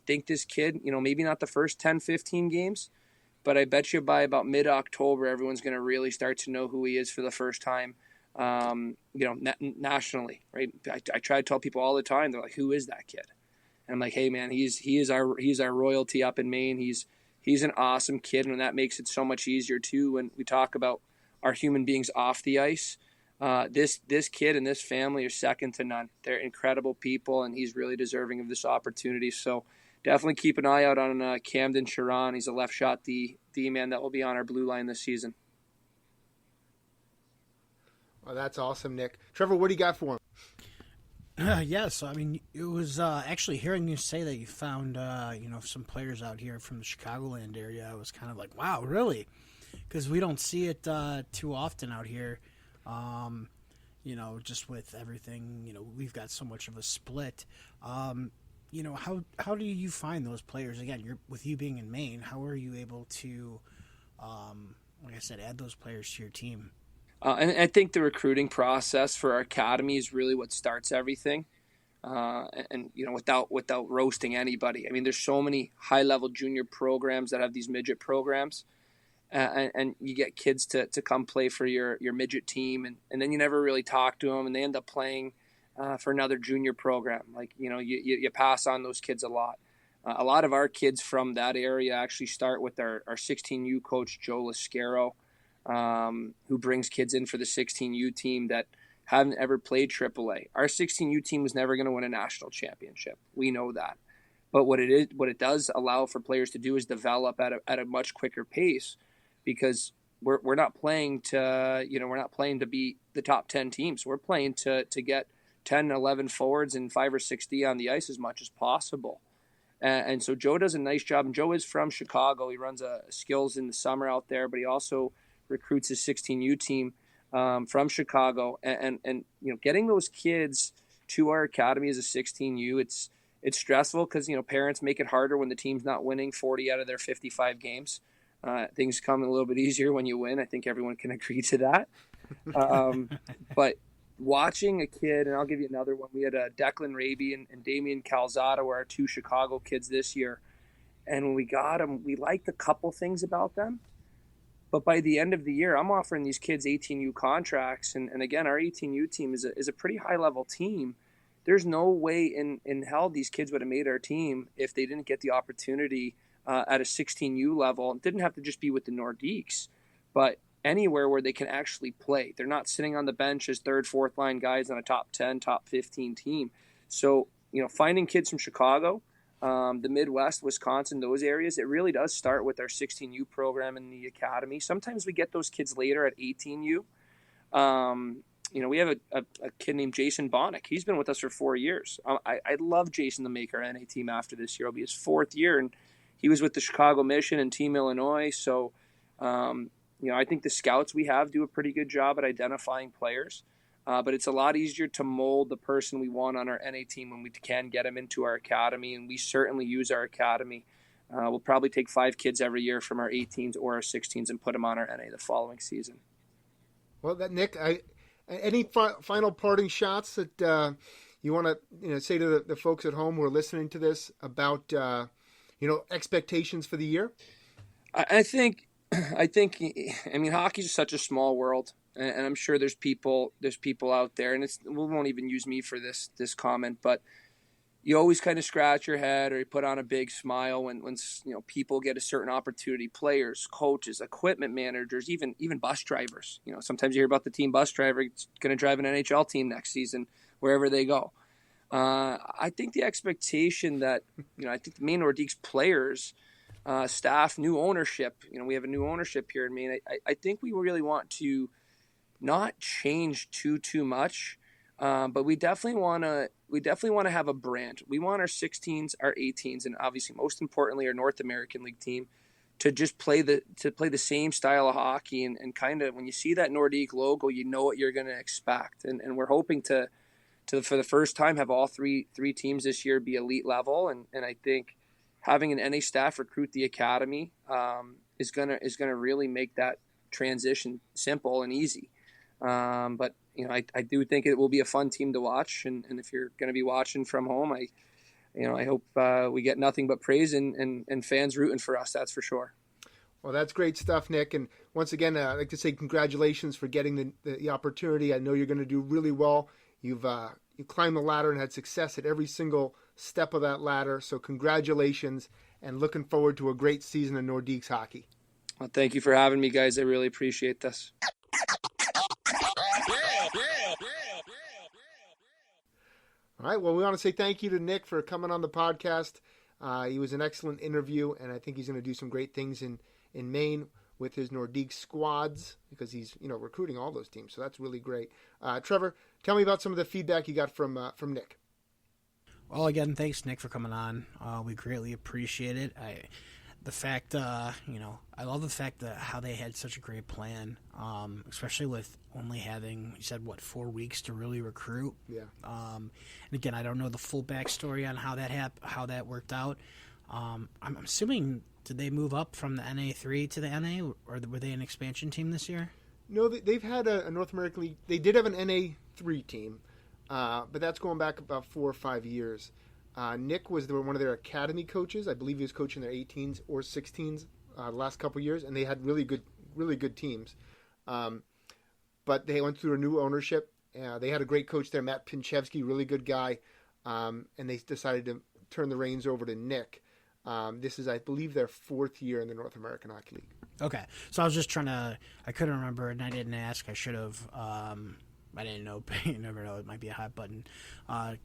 think this kid, maybe not the first 10, 15 games, but I bet you by about mid-October, everyone's going to really start to know who he is for the first time, nationally, right? I try to tell people all the time, they're like, who is that kid? And I'm like, hey, man, he's our royalty up in Maine. He's an awesome kid, and that makes it so much easier, too, when we talk about our human beings off the ice. This kid and this family are second to none. They're incredible people, and he's really deserving of this opportunity. So definitely keep an eye out on Camden Sharon. He's a left shot D-man that will be on our blue line this season. Well, that's awesome, Nick. Trevor, what do you got for him? Yeah, so I mean, it was actually hearing you say that you found some players out here from the Chicagoland area. I was kind of like, wow, really? Because we don't see it too often out here. Just with everything, we've got so much of a split. How do you find those players? Again, with you being in Maine, how are you able to, like I said, add those players to your team? And I think the recruiting process for our academy is really what starts everything. Without roasting anybody. I mean, there's so many high-level junior programs that have these midget programs, and you get kids to come play for your midget team, and then you never really talk to them, and they end up playing for another junior program. Like, you pass on those kids a lot. A lot of our kids from that area actually start with our 16U coach, Joe Lascaro, who brings kids in for the 16U team that haven't ever played AAA. Our 16U team was never going to win a national championship. We know that. But what it does allow for players to do is develop at a much quicker pace, because we're not playing to be the top 10 teams. We're playing to get 10, 11 forwards and 5 or 6 D on the ice as much as possible. And so Joe does a nice job. And Joe is from Chicago. He runs skills in the summer out there, but he also recruits his 16U team from Chicago, and getting those kids to our academy as a 16U, it's stressful because parents make it harder when the team's not winning 40 out of their 55 games. Things come a little bit easier when you win. I think everyone can agree to that. But watching a kid, and I'll give you another one. We had Declan Raby and Damian Calzada were our 2 Chicago kids this year, and when we got them, we liked a couple things about them. But by the end of the year, I'm offering these kids 18U contracts. And again, our 18U team is a pretty high-level team. There's no way in hell these kids would have made our team if they didn't get the opportunity at a 16U level. It didn't have to just be with the Nordiques, but anywhere where they can actually play. They're not sitting on the bench as 3rd, 4th line guys on a top 10, top 15 team. So, finding kids from Chicago, the Midwest, Wisconsin, those areas, it really does start with our 16U program in the academy. Sometimes we get those kids later at 18U. We have a kid named Jason Bonnick. He's been with us for 4 years. I'd love Jason to make our NA team after this year. It'll be his 4th year, and he was with the Chicago Mission and Team Illinois. So, I think the scouts we have do a pretty good job at identifying players. But it's a lot easier to mold the person we want on our NA team when we can get them into our academy, and we certainly use our academy. We'll probably take 5 kids every year from our 18s or our 16s and put them on our NA the following season. Well, Nick, any final parting shots that you want to say to the folks at home who are listening to this about expectations for the year? I think hockey is such a small world. And I'm sure there's people out there, and we won't even use me for this comment, but you always kind of scratch your head or you put on a big smile when people get a certain opportunity. Players, coaches, equipment managers, even bus drivers. Sometimes you hear about the team bus driver going to drive an NHL team next season wherever they go. I think the expectation that I think the Maine Nordiques players, staff, new ownership. We have a new ownership here in Maine. I think we really want to not change too much, but we definitely want to have a brand. We want our 16s, our 18s, and obviously most importantly our North American League team to just play the same style of hockey, and kind of when you see that Nordique logo, you know what you're going to expect. And we're hoping to for the first time have all three teams this year be elite level, and I think having an NA staff recruit the academy is gonna really make that transition simple and easy. But I do think it will be a fun team to watch, and if you're going to be watching from home, I hope we get nothing but praise and fans rooting for us. That's for sure. Well, that's great stuff, Nick. And once again, I'd like to say congratulations for getting the opportunity. I know you're going to do really well. You climbed the ladder and had success at every single step of that ladder. So congratulations, and looking forward to a great season of Nordiques hockey. Well, thank you for having me, guys. I really appreciate this. All right. Well, we want to say thank you to Nick for coming on the podcast. He was an excellent interview, and I think he's going to do some great things in Maine with his Nordiques squads because he's recruiting all those teams. So that's really great. Trevor, tell me about some of the feedback you got from Nick. Well, again, thanks, Nick, for coming on. We greatly appreciate it. I love the fact that how they had such a great plan, especially with only having, you said, 4 weeks to really recruit. Yeah. And again, I don't know the full backstory on how that worked out. I'm assuming, did they move up from the NA3 to the NA, or were they an expansion team this year? No, they've had a North American League. They did have an NA3 team, but that's going back about 4 or 5 years. Nick was one of their academy coaches. I believe he was coaching their 18s or 16s the last couple of years, and they had really good teams. But they went through a new ownership. They had a great coach there, Matt Pinchevsky, really good guy, and they decided to turn the reins over to Nick. This is, I believe, their 4th year in the North American Hockey League. Okay, so I was just I couldn't remember, and I didn't ask. I should have. I didn't know. You never know. It might be a hot button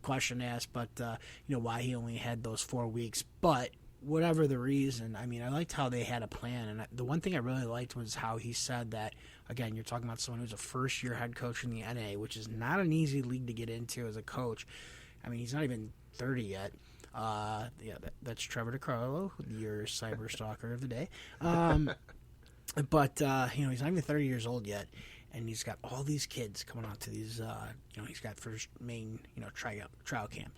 question to ask, but why he only had those 4 weeks. But whatever the reason, I mean, I liked how they had a plan, and the one thing I really liked was how he said that. Again, you're talking about someone who's a first-year head coach in the NA, which is not an easy league to get into as a coach. I mean, he's not even 30 yet. That's Trevor DiCarlo, your cyber stalker of the day. But he's not even 30 years old yet. And he's got all these kids coming out to these, he's got first Maine, trial camp,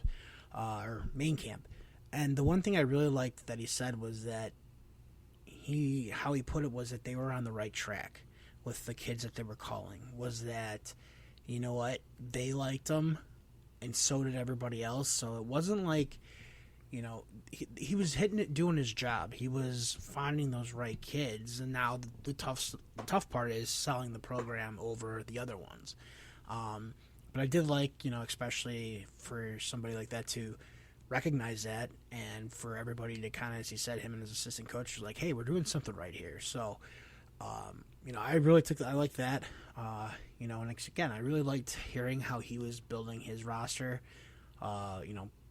or Maine camp. And the one thing I really liked that he said was that how he put it was that they were on the right track with the kids that they were calling. Was that, you know what, they liked them, and so did everybody else. So it wasn't like, he was hitting it, doing his job. He was finding those right kids, and now the tough part is selling the program over the other ones. But I did like, especially for somebody like that to recognize that, and for everybody to kind of, as he said, him and his assistant coach was like, hey, we're doing something right here. So, I really I like that. And again, I really liked hearing how he was building his roster.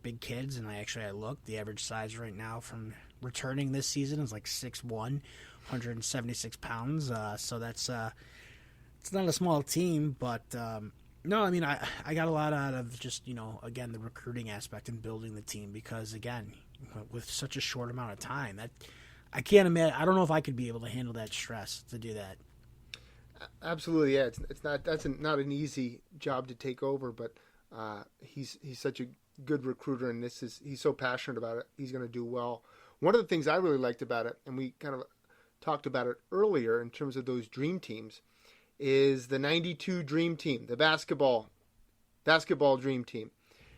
Big kids, and I looked. The average size right now from returning this season is like 6'1", 176 pounds. So that's it's not a small team, but no, I mean I got a lot out of just again the recruiting aspect and building the team, because again with such a short amount of time, that I can't imagine. I don't know if I could be able to handle that stress to do that. Absolutely, yeah. That's not an easy job to take over, but he's such a good recruiter, and he's so passionate about it. He's going to do well. One of the things I really liked about it, and we kind of talked about it earlier in terms of those dream teams, is the 92 dream team, the basketball dream team.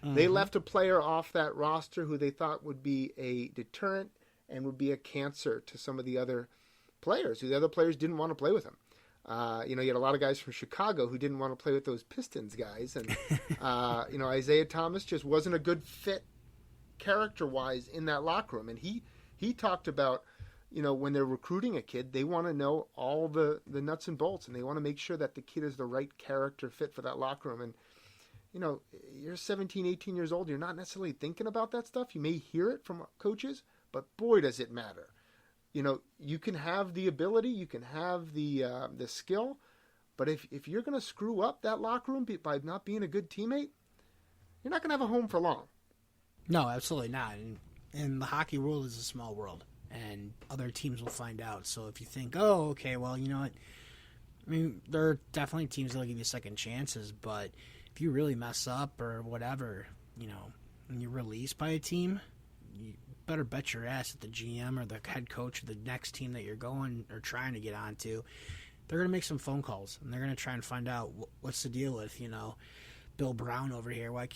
Mm-hmm. They left a player off that roster who they thought would be a deterrent and would be a cancer to some of the other players, who the other players didn't want to play with him. You had a lot of guys from Chicago who didn't want to play with those Pistons guys. And, Isaiah Thomas just wasn't a good fit character-wise in that locker room. And he talked about, when they're recruiting a kid, they want to know all the nuts and bolts, and they want to make sure that the kid is the right character fit for that locker room. And, you're 17, 18 years old. You're not necessarily thinking about that stuff. You may hear it from coaches, but boy, does it matter. You can have the ability, you can have the skill, but if you're going to screw up that locker room by not being a good teammate, you're not going to have a home for long. No, absolutely not. And the hockey world is a small world, and other teams will find out. So if you think, oh, okay, well, you know what? I mean, there are definitely teams that will give you second chances, but if you really mess up or whatever, and you're released by a team, you better bet your ass that the GM or the head coach of the next team that you're going or trying to get onto, they're going to make some phone calls, and they're going to try and find out what's the deal with, Bill Brown over here. Why'd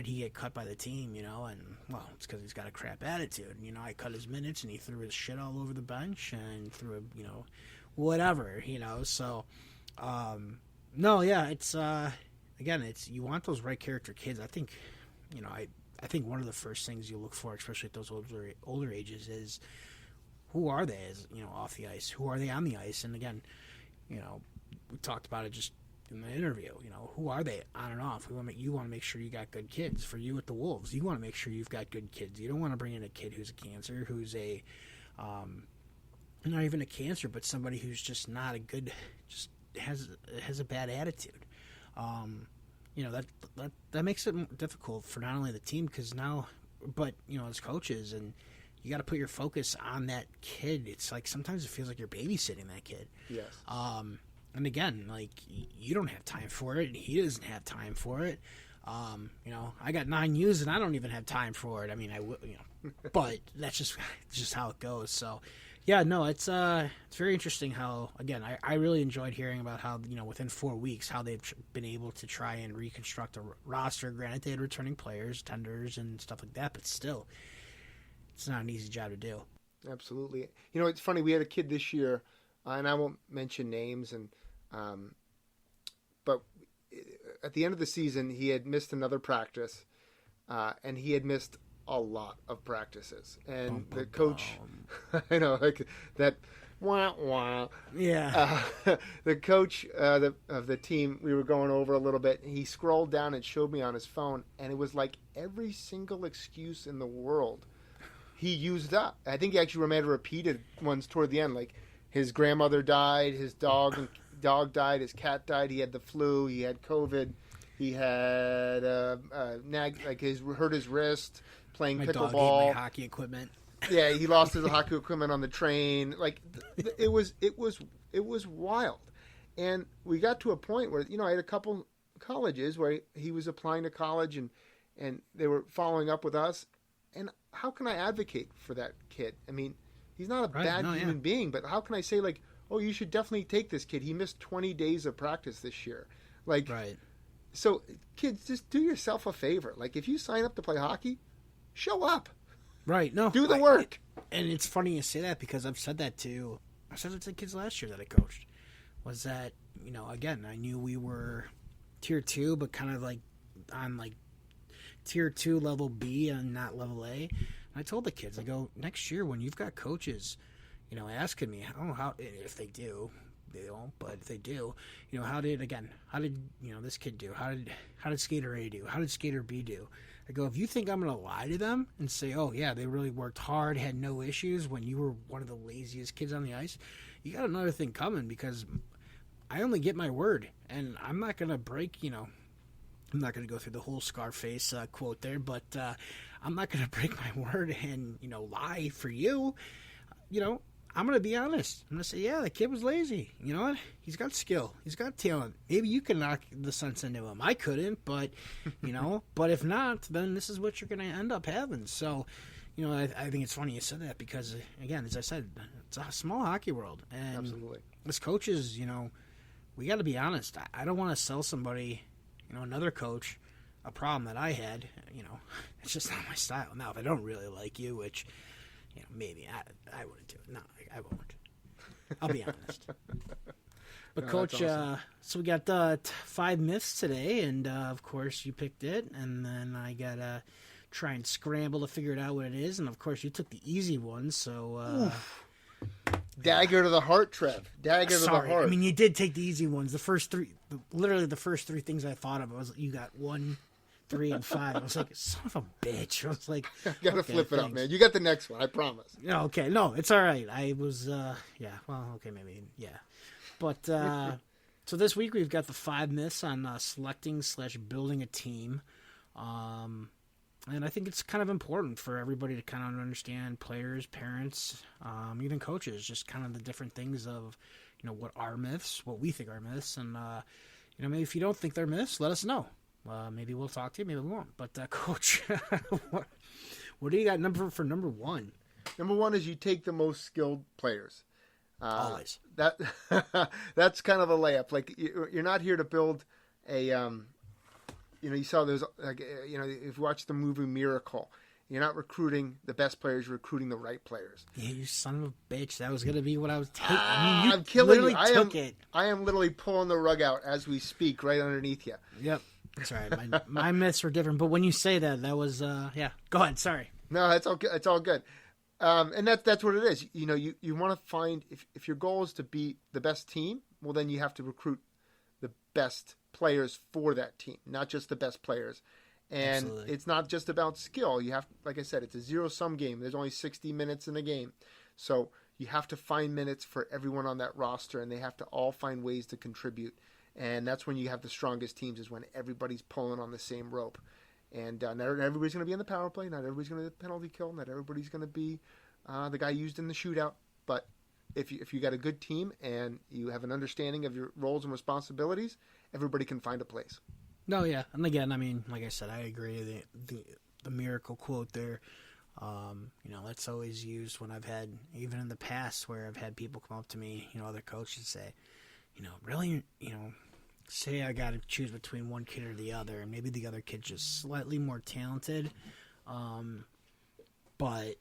he get cut by the team, and, well, it's because he's got a crap attitude. I cut his minutes, and he threw his shit all over the bench and threw, whatever, so, no, yeah, it's, again, you want those right character kids. I think, I think one of the first things you look for, especially at those older ages, is who are they off the ice? Who are they on the ice? And again, we talked about it just in the interview, who are they on and off? You want to make sure you got good kids. For you at the Wolves, you want to make sure you've got good kids. You don't want to bring in a kid who's a cancer, who's a not even a cancer, but somebody who's just not a good, just has a bad attitude. That makes it difficult for not only the team but as coaches, and you got to put your focus on that kid. It's like sometimes it feels like you're babysitting that kid. Yes. And again, like you don't have time for it, and he doesn't have time for it. I got 9 U's and I don't even have time for it. I mean, but that's just how it goes. So, yeah, no, it's very interesting how, again, I really enjoyed hearing about how, within 4 weeks, how they've been able to try and reconstruct a roster. Granted, they had returning players, tenders, and stuff like that, but still, it's not an easy job to do. Absolutely. It's funny. We had a kid this year, and I won't mention names, but at the end of the season, he had missed another practice, and he had missed a lot of practices. And the coach, I know, like that, wah, wah. Yeah. The coach of the team, we were going over a little bit, and he scrolled down and showed me on his phone, and it was like every single excuse in the world he used up. I think he actually made repeated ones toward the end, like his grandmother died, his dog died, his cat died, he had the flu, he had COVID, he had hurt his wrist playing my pickleball. dog ate my hockey equipment. Yeah, he lost his hockey equipment on the train. Like it was wild, and we got to a point where I had a couple colleges where he was applying to college, and they were following up with us. And how can I advocate for that kid? I mean, he's not a bad human being, but how can I say, like, oh, you should definitely take this kid. He missed 20 days of practice this year. Like, right. So kids, just do yourself a favor. Like, if you sign up to play hockey, show up. Right. No. Do the work. And it's funny you say that because I've said that to kids last year that I coached. Was that, again, I knew we were tier 2, but kind of like on like tier 2 level B and not level A. And I told the kids, I go, next year when you've got coaches, asking me, how if they do, they don't, but if they do, how did this kid do? How did skater A do? How did skater B do? I go, if you think I'm going to lie to them and say, oh yeah, they really worked hard, had no issues when you were one of the laziest kids on the ice, you got another thing coming, because I only get my word, and I'm not going to break, I'm not going to go through the whole Scarface quote there, but I'm not going to break my word and, lie for you. I'm going to be honest. I'm going to say, yeah, the kid was lazy. You know what? He's got skill. He's got talent. Maybe you can knock the sense into him. I couldn't, but, but if not, then this is what you're going to end up having. So, I think it's funny you said that because, again, as I said, it's a small hockey world. And absolutely. As coaches, we got to be honest. I don't want to sell somebody, another coach, a problem that I had. It's just not my style. Now, if I don't really like you, which, maybe I wouldn't do it. No, I won't. I'll be honest. But no, Coach, awesome. So we got 5 myths today, and of course you picked it, and then I got to try and scramble to figure it out what it is, and of course you took the easy one, so... Dagger to the heart, Trev. Dagger to the heart. I mean, you did take the easy ones. The first 3, literally the first 3 things I thought of, was you got 1, 3, and 5. I was like, son of a bitch. I was like, gotta flip it up, man. You got the next one, I promise. No, okay, no, it's all right. I was, maybe, yeah. But so this week we've got the 5 myths on selecting/building a team, and I think it's kind of important for everybody to kind of understand, players, parents, even coaches, just kind of the different things of, what are myths, what we think are myths, and maybe if you don't think they're myths, let us know. Maybe we'll talk to you, maybe we won't. But Coach, what do you got for number 1? Number 1 is you take the most skilled players. Always. That's kind of a layup. Like you're not here to build a, you saw those, like, if you watch the movie Miracle, you're not recruiting the best players, you're recruiting the right players. Yeah, you son of a bitch. That was going to be what I was taking. I'm killing you. It. I am literally pulling the rug out as we speak, right underneath you. Yep. That's all right. My myths were different, but when you say that was, yeah. Go ahead. Sorry. No, it's okay. It's all good. And that's what it is. You want to find, if your goal is to be the best team, well, then you have to recruit the best players for that team, not just the best players. And Absolutely. it's not just about skill. You have, like I said, it's a zero-sum game. There's only 60 minutes in a game. So you have to find minutes for everyone on that roster, and they have to all find ways to contribute. And that's when you have the strongest teams, is when everybody's pulling on the same rope. And not everybody's going to be in the power play. Not everybody's going to be the penalty kill. Not everybody's going to be the guy used in the shootout. But if you got a good team and you have an understanding of your roles and responsibilities, everybody can find a place. No, yeah, and again, I mean, like I said, I agree. The miracle quote there, that's always used when I've had, even in the past, where I've had people come up to me, other coaches say, really, say I got to choose between one kid or the other, and maybe the other kid's just slightly more talented, but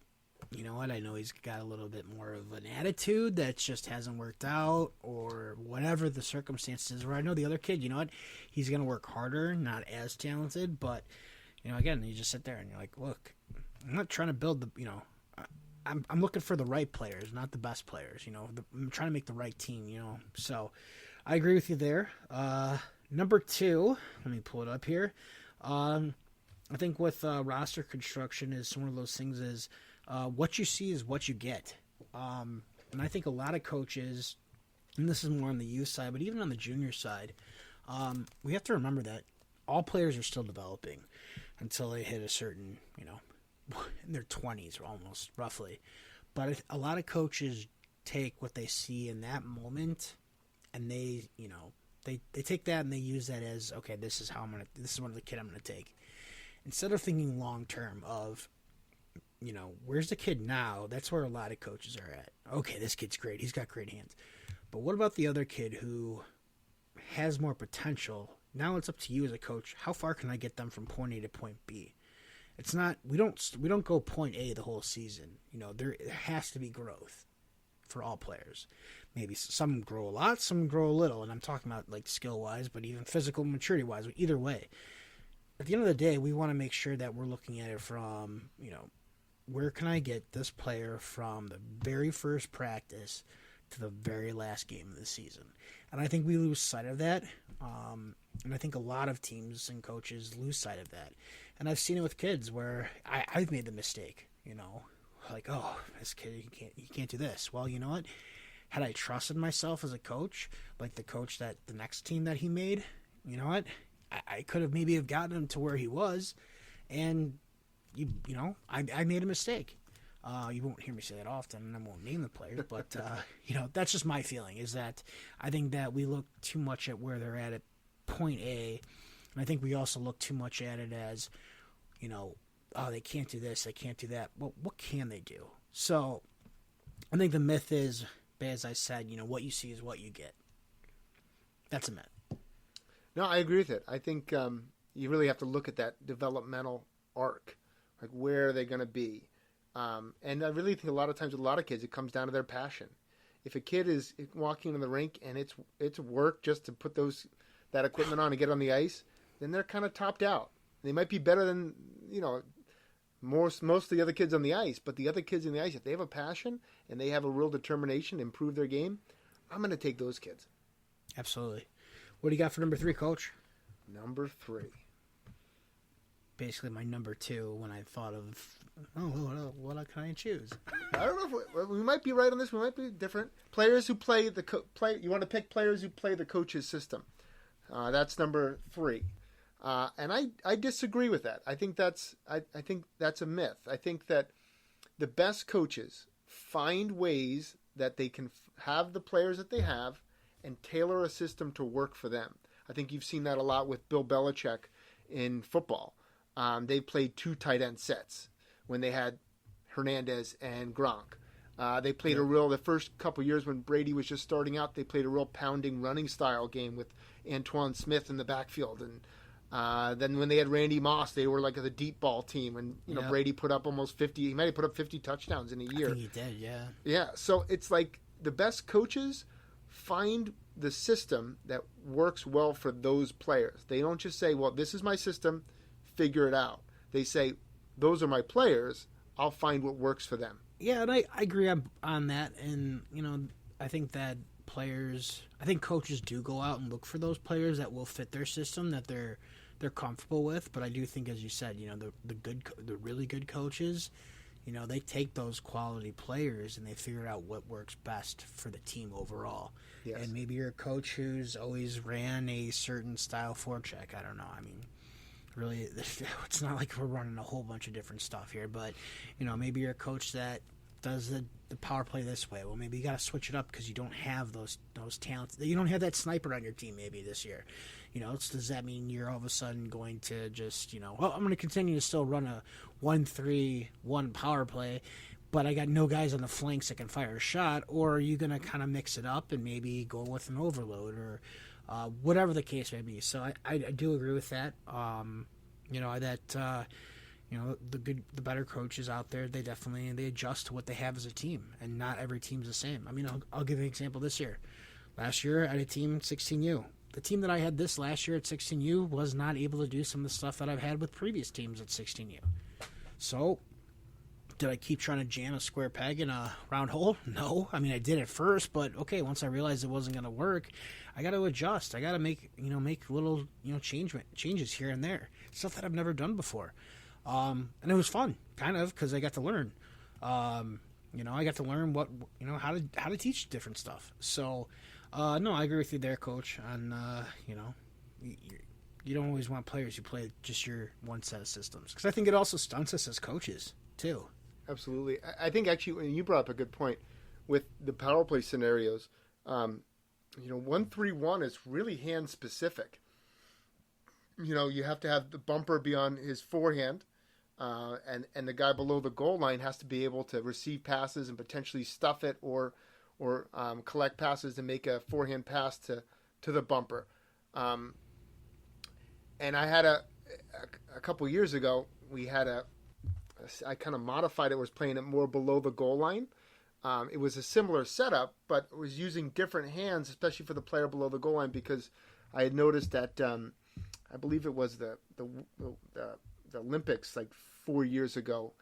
you know what? I know he's got a little bit more of an attitude that just hasn't worked out, or whatever the circumstances. Where I know the other kid, he's going to work harder, not as talented, but again, you just sit there and you're like, look, I'm not trying to build I'm looking for the right players, not the best players. I'm trying to make the right team. So I agree with you there. Number 2, let me pull it up here. I think with roster construction is one of those things is. What you see is what you get. And I think a lot of coaches, and this is more on the youth side, but even on the junior side, we have to remember that all players are still developing until they hit a certain, in their 20s almost, roughly. But a lot of coaches take what they see in that moment, and they take that and they use that as, okay, this is one of the kid I'm going to take. Instead of thinking long term of, where's the kid now? That's where a lot of coaches are at. Okay, this kid's great. He's got great hands. But what about the other kid who has more potential? Now it's up to you as a coach. How far can I get them from point A to point B? It's not, we don't go point A the whole season. There has to be growth for all players. Maybe some grow a lot, some grow a little. And I'm talking about like skill-wise, but even physical maturity-wise. Either way, at the end of the day, we want to make sure that we're looking at it from, where can I get this player from the very first practice to the very last game of the season? And I think we lose sight of that. And I think a lot of teams and coaches lose sight of that. And I've seen it with kids where I've made the mistake, like, oh, this kid, he can't do this. Well, you know what? Had I trusted myself as a coach, like the coach that the next team that he made, you know what? I could have maybe have gotten him to where he was, and I made a mistake. You won't hear me say that often, and I won't name the player, but that's just my feeling. Is that I think that we look too much at where they're at point A, and I think we also look too much at it as, oh, they can't do this, they can't do that. Well, what can they do? So, I think the myth is, as I said, what you see is what you get. That's a myth. No, I agree with it. I think you really have to look at that developmental arc. Like, where are they going to be? And I really think a lot of times with a lot of kids, it comes down to their passion. If a kid is walking in the rink and it's work just to put that equipment on and get on the ice, then they're kind of topped out. They might be better than, most of the other kids on the ice, but the other kids on the ice, if they have a passion and they have a real determination to improve their game, I'm going to take those kids. Absolutely. What do you got for number 3, Coach? Number 3. Basically my number 2 when I thought of, what can I choose? I don't know if we might be right on this. We might be different. Players who play you want to pick players who play the coach's system. That's number 3. And I disagree with that. I think that's a myth. I think that the best coaches find ways that they can have the players that they have and tailor a system to work for them. I think you've seen that a lot with Bill Belichick in football. They played 2 tight end sets when they had Hernandez and Gronk. They played the first couple years when Brady was just starting out, they played a real pounding running style game with Antoine Smith in the backfield. And then when they had Randy Moss, they were like the deep ball team. And, Brady put up almost 50. He might have put up 50 touchdowns in a year. I think he did, yeah. Yeah, so it's like the best coaches find the system that works well for those players. They don't just say, well, this is my system, figure it out. They say, those are my players, I'll find what works for them. Yeah, and I agree on that. And, I think that players. I think coaches do go out and look for those players that will fit their system that they're comfortable with. But I do think, as you said, the really good coaches, they take those quality players and they figure out what works best for the team overall. Yes. And maybe you're a coach who's always ran a certain style forecheck. I don't know. I mean, really, it's not like we're running a whole bunch of different stuff here. But, maybe you're a coach that does the power play this way. Well, maybe you got to switch it up because you don't have those talents. You don't have that sniper on your team maybe this year. Does that mean you're all of a sudden going to just, well, I'm going to continue to still run a 1-3-1 power play, but I got no guys on the flanks that can fire a shot? Or are you going to kind of mix it up and maybe go with an overload or whatever the case may be? So I do agree with that. The better coaches out there, they adjust to what they have as a team, and not every team's the same. I mean, I'll give you an example this year. Last year, I had a team 16U. The team that I had this last year at 16U was not able to do some of the stuff that I've had with previous teams at 16U. So, did I keep trying to jam a square peg in a round hole? No. I mean, I did at first, but okay, once I realized it wasn't going to work, I got to adjust. I got to make little, changes here and there. Stuff that I've never done before. And it was fun, kind of, because I got to learn. I got to learn what, how to teach different stuff. So, no, I agree with you there, Coach. And you don't always want players who play just your one set of systems, because I think it also stunts us as coaches too. Absolutely. I think actually, when you brought up a good point with the power play scenarios, 1-3-1 is really hand specific. You have to have the bumper be on his forehand. And the guy below the goal line has to be able to receive passes and potentially stuff it or collect passes and make a forehand pass to the bumper. And I had a couple years ago, we had I kind of modified it, was playing it more below the goal line. It was a similar setup, but it was using different hands, especially for the player below the goal line, because I had noticed that I believe it was the Olympics like 4 years ago,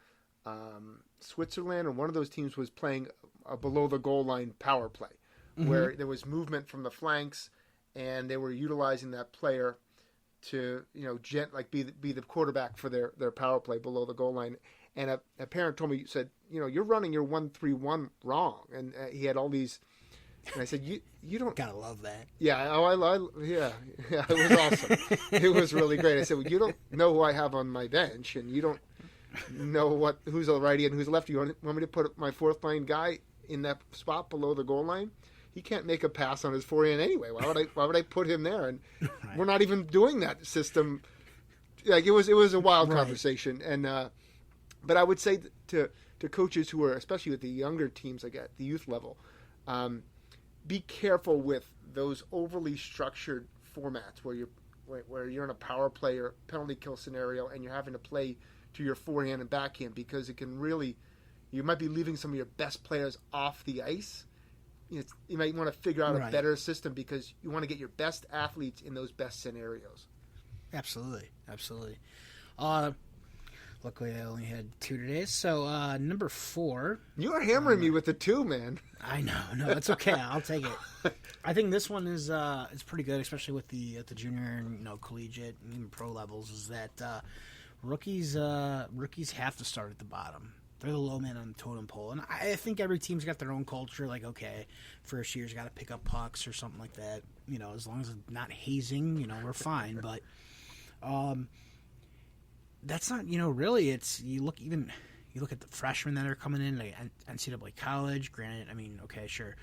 Switzerland, or one of those teams was playing a below the goal line power play, where there was movement from the flanks, and they were utilizing that player to be the quarterback for their power play below the goal line. And a parent told me, said, you're running your 1-3-1 wrong, and he had all these. And I said, you don't gotta love that. Yeah, yeah, it was awesome. It was really great. I said, well, you don't know who I have on my bench, and you don't know who's a righty and who's a lefty. You want me to put my fourth line guy in that spot below the goal line? He can't make a pass on his forehand anyway. Why would I put him there? And right. We're not even doing that system. Like it was a wild conversation. And but I would say to coaches who are, especially with the younger teams, like at the youth level, be careful with those overly structured formats where you're in a power play or penalty kill scenario and you're having to play to your forehand and backhand, because it can really, you might be leaving some of your best players off the ice. You might want to figure out a better system, because you want to get your best athletes in those best scenarios. Absolutely. Luckily, I only had 2 today. So, number 4. You are hammering me with the 2, man. I know. No, it's okay. I'll take it. I think this one is it's pretty good, especially with the junior and collegiate and even pro levels. Is that rookies have to start at the bottom. They're the low man on the totem pole, and I think every team's got their own culture. Like, okay, first year's got to pick up pucks or something like that. As long as it's not hazing, we're fine. But that's not, really. It's you look at the freshmen that are coming in like NCAA college. Granted, I mean, okay, sure,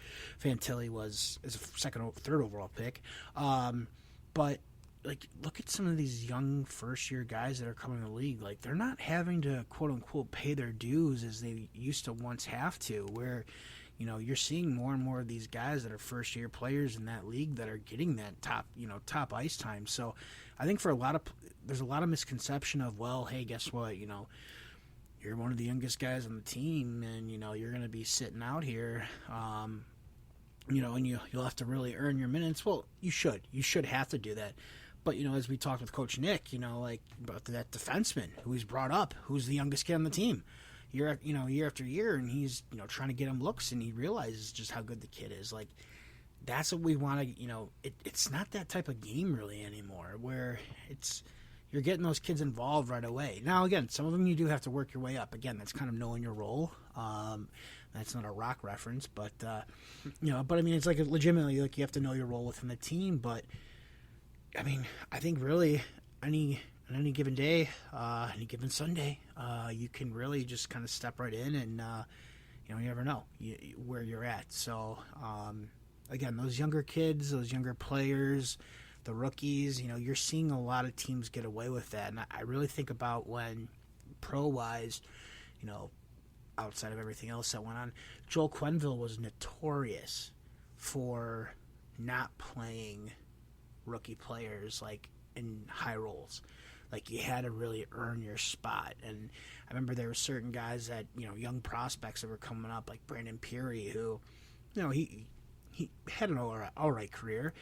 Fantilli is a third overall pick, but like look at some of these young first year guys that are coming in the league. Like they're not having to quote unquote pay their dues as they used to once have to. Where you're seeing more and more of these guys that are first year players in that league that are getting that top ice time. So I think there's a lot of misconception of, well, hey, guess what? You're one of the youngest guys on the team, and you're going to be sitting out here, and you'll have to really earn your minutes. Well, you should have to do that. But as we talked with Coach Nick, like about that defenseman who he's brought up, who's the youngest kid on the team, year after year, and he's trying to get him looks, and he realizes just how good the kid is. Like that's what we want to, it's not that type of game really anymore where you're getting those kids involved right away. Now, again, some of them you do have to work your way up. Again, that's kind of knowing your role. That's not a rock reference, but, it's like legitimately, like you have to know your role within the team. But, I mean, I think really on any given day, any given Sunday, you can really just kind of step right in and, you never know where you're at. So, again, those younger kids, those younger players, the rookies, you're seeing a lot of teams get away with that. And I really think about when pro-wise, outside of everything else that went on, Joel Quenneville was notorious for not playing rookie players like in high roles. Like you had to really earn your spot. And I remember there were certain guys that, young prospects that were coming up like Brandon Peary, who, he had an all right career.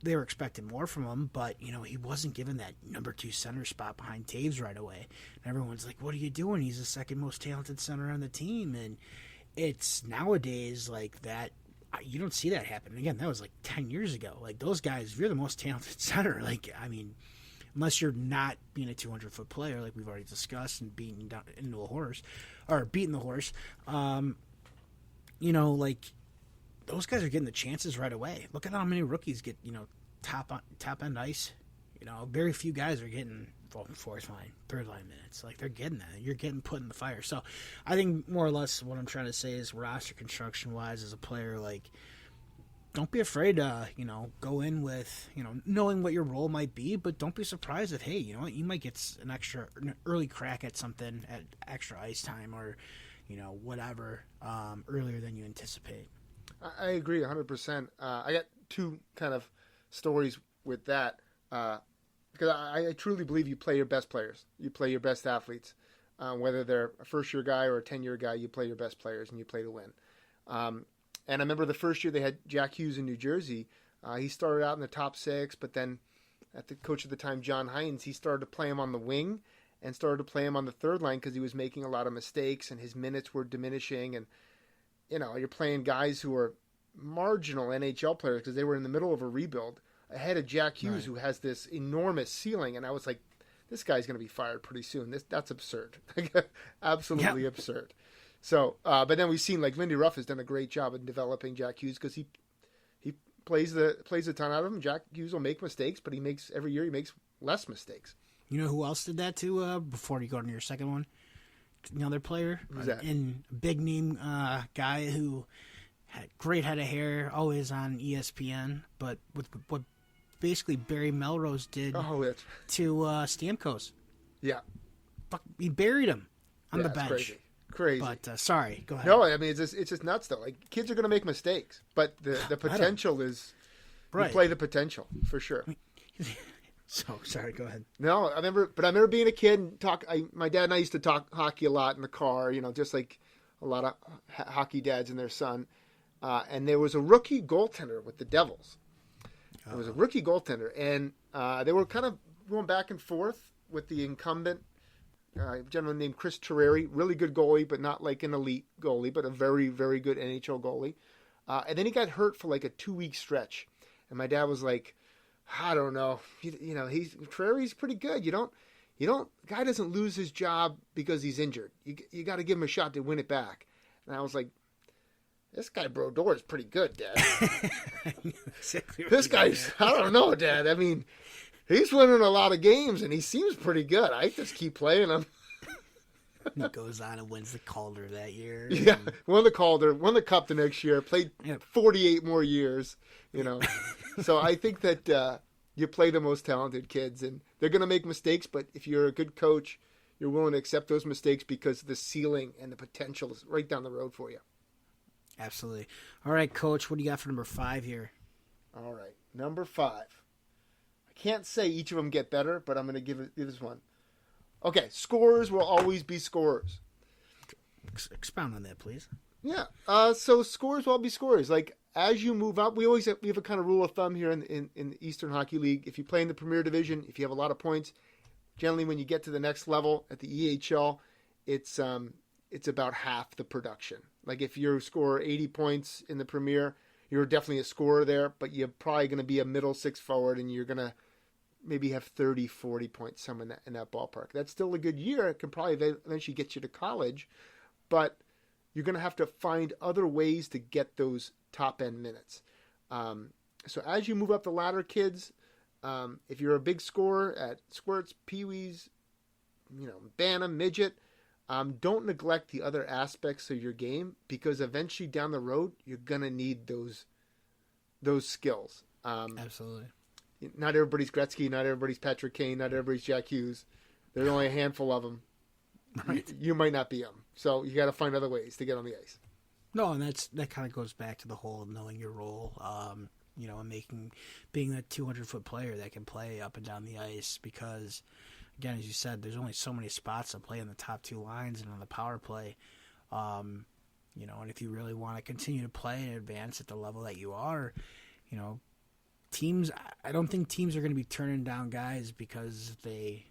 They were expecting more from him, but, he wasn't given that number 2 center spot behind Taves right away. And everyone's like, what are you doing? He's the second most talented center on the team. And it's nowadays like that. You don't see that happen. Again, that was like 10 years ago. Like those guys, if you're the most talented center, unless you're not being a 200-foot player, like we've already discussed, and beating the horse, those guys are getting the chances right away. Look at how many rookies get, top end ice. Very few guys are getting fourth line, third line minutes. Like they're getting that. You're getting put in the fire. So I think more or less what I'm trying to say is roster construction wise as a player, like don't be afraid to, go in with, knowing what your role might be, but don't be surprised if, hey, you might get an early crack at something at extra ice time or, whatever, earlier than you anticipate. I agree 100%. I got two kind of stories with that because I truly believe you play your best players. You play your best athletes. Whether they're a first-year guy or a 10-year guy, you play your best players and you play to win. And I remember the first year they had Jack Hughes in New Jersey. He started out in the top 6, but then at the coach at the time, John Hines, he started to play him on the wing and started to play him on the third line because he was making a lot of mistakes and his minutes were diminishing. And, you're playing guys who are marginal NHL players because they were in the middle of a rebuild ahead of Jack Hughes, right, who has this enormous ceiling. And I was like, this guy's going to be fired pretty soon. That's absurd. Absolutely absurd. So, but then we've seen like Lindy Ruff has done a great job in developing Jack Hughes because he plays a ton out of him. Jack Hughes will make mistakes, but every year he makes less mistakes. You know who else did that too? Before you go to your second one, another player, who's that? And big name guy who had great head of hair, always on ESPN, but with what basically Barry Melrose did to Stamkos. Yeah, he buried him on the bench. Crazy. But sorry, go ahead. No, I mean it's just nuts though. Like kids are going to make mistakes, but the potential is right. You play the potential for sure. So sorry, go ahead. No, I remember being a kid and my dad and I used to talk hockey a lot in the car. Just like a lot of hockey dads and their son. And there was a rookie goaltender with the Devils. There was a rookie goaltender, and they were kind of going back and forth with the incumbent. A gentleman named Chris Terreri, really good goalie, but not like an elite goalie, but a very, very good NHL goalie. And then he got hurt for like a 2-week stretch. And my dad was like, I don't know. Terreri's pretty good. Guy doesn't lose his job because he's injured. You got to give him a shot to win it back. And I was like, this guy Brodeur is pretty good, Dad. This guy's, I don't know, Dad. I mean, he's winning a lot of games, and he seems pretty good. I just keep playing him. He goes on and wins the Calder that year. Yeah, won the Calder, won the Cup the next year, played 48 more years, So I think that you play the most talented kids, and they're going to make mistakes, but if you're a good coach, you're willing to accept those mistakes because the ceiling and the potential is right down the road for you. Absolutely. All right, Coach, what do you got for number 5 here? All right, number 5. I can't say each of them get better, but I'm going to give this one. Okay, scorers will always be scorers. Expound on that, please. Yeah, so scorers will be scorers. Like, as you move up, we have a kind of rule of thumb here in the Eastern Hockey League. If you play in the Premier Division, if you have a lot of points, generally when you get to the next level at the EHL, it's about half the production. Like if you score 80 points in the Premier, you're definitely a scorer there, but you're probably going to be a middle six forward, and you're going to maybe have 30, 40 points, somewhere in that ballpark. That's still a good year. It can probably eventually get you to college, but you're going to have to find other ways to get those top-end minutes. So as you move up the ladder, kids, if you're a big scorer at squirts, peewees, bantam, midget, don't neglect the other aspects of your game, because eventually down the road you're gonna need those skills. Absolutely. Not everybody's Gretzky, not everybody's Patrick Kane, not everybody's Jack Hughes. There's only a handful of them. Right. You might not be them, so you got to find other ways to get on the ice. No, and that kind of goes back to the whole knowing your role. And being that 200-foot player that can play up and down the ice, because, again, as you said, there's only so many spots to play in the top two lines and on the power play. And if you really want to continue to play and advance at the level that you are, teams, I don't think teams are going to be turning down guys because they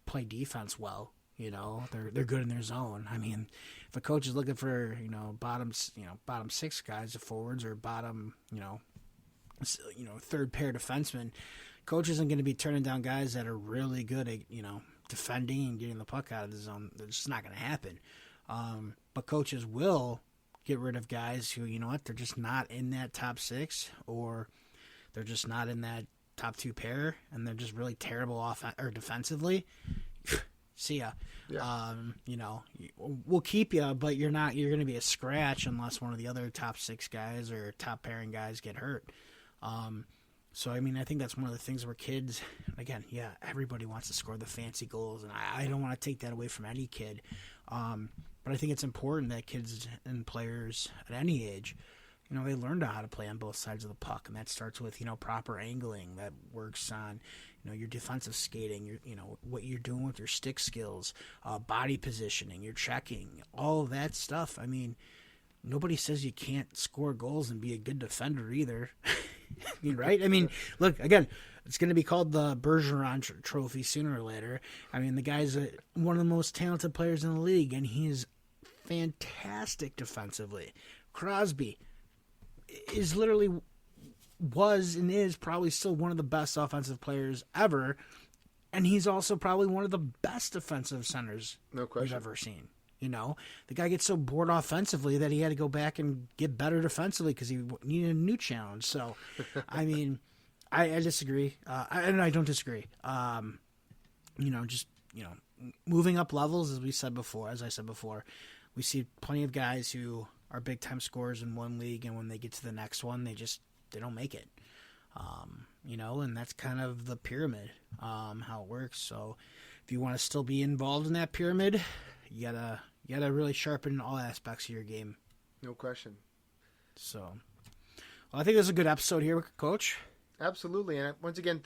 play defense well. They're good in their zone. I mean, if a coach is looking for bottom six guys, the forwards, or bottom third pair defensemen, coach isn't going to be turning down guys that are really good at defending and getting the puck out of the zone. That's just not going to happen. But coaches will get rid of guys who they're just not in that top six, or they're just not in that top two pair, and they're just really terrible defensively. See ya. Yeah. We'll keep you, but you're going to be a scratch unless one of the other top six guys or top pairing guys get hurt. So, I mean, I think that's one of the things where kids, again, yeah, everybody wants to score the fancy goals, and I don't want to take that away from any kid. But I think it's important that kids and players at any age, they learn how to play on both sides of the puck, and that starts with, proper angling. That works on, your defensive skating, what you're doing with your stick skills, body positioning, your checking, all of that stuff. I mean, nobody says you can't score goals and be a good defender either. Right? I mean, look, again, it's going to be called the Bergeron Trophy sooner or later. I mean, the guy's one of the most talented players in the league, and he is fantastic defensively. Crosby was and is probably still one of the best offensive players ever, and he's also probably one of the best defensive centers we've ever seen. The guy gets so bored offensively that he had to go back and get better defensively because he needed a new challenge. So, I mean, I disagree. I don't disagree. Moving up levels, as I said before, we see plenty of guys who are big time scorers in one league, and when they get to the next one, they don't make it. And that's kind of the pyramid, how it works. So if you want to still be involved in that pyramid, you gotta really sharpen all aspects of your game. No question. So, well, I think this is a good episode here, Coach. Absolutely. And once again,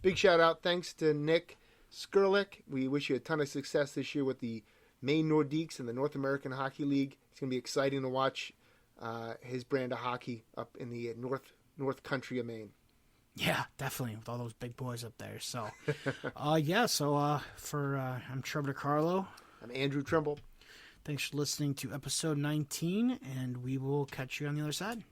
big shout out. Thanks to Nick Skerlick. We wish you a ton of success this year with the Maine Nordiques and the North American Hockey League. It's going to be exciting to watch his brand of hockey up in the North Country of Maine. Yeah, definitely, with all those big boys up there. So, I'm Trevor DiCarlo. I'm Andrew Trimble. Thanks for listening to episode 19, and we will catch you on the other side.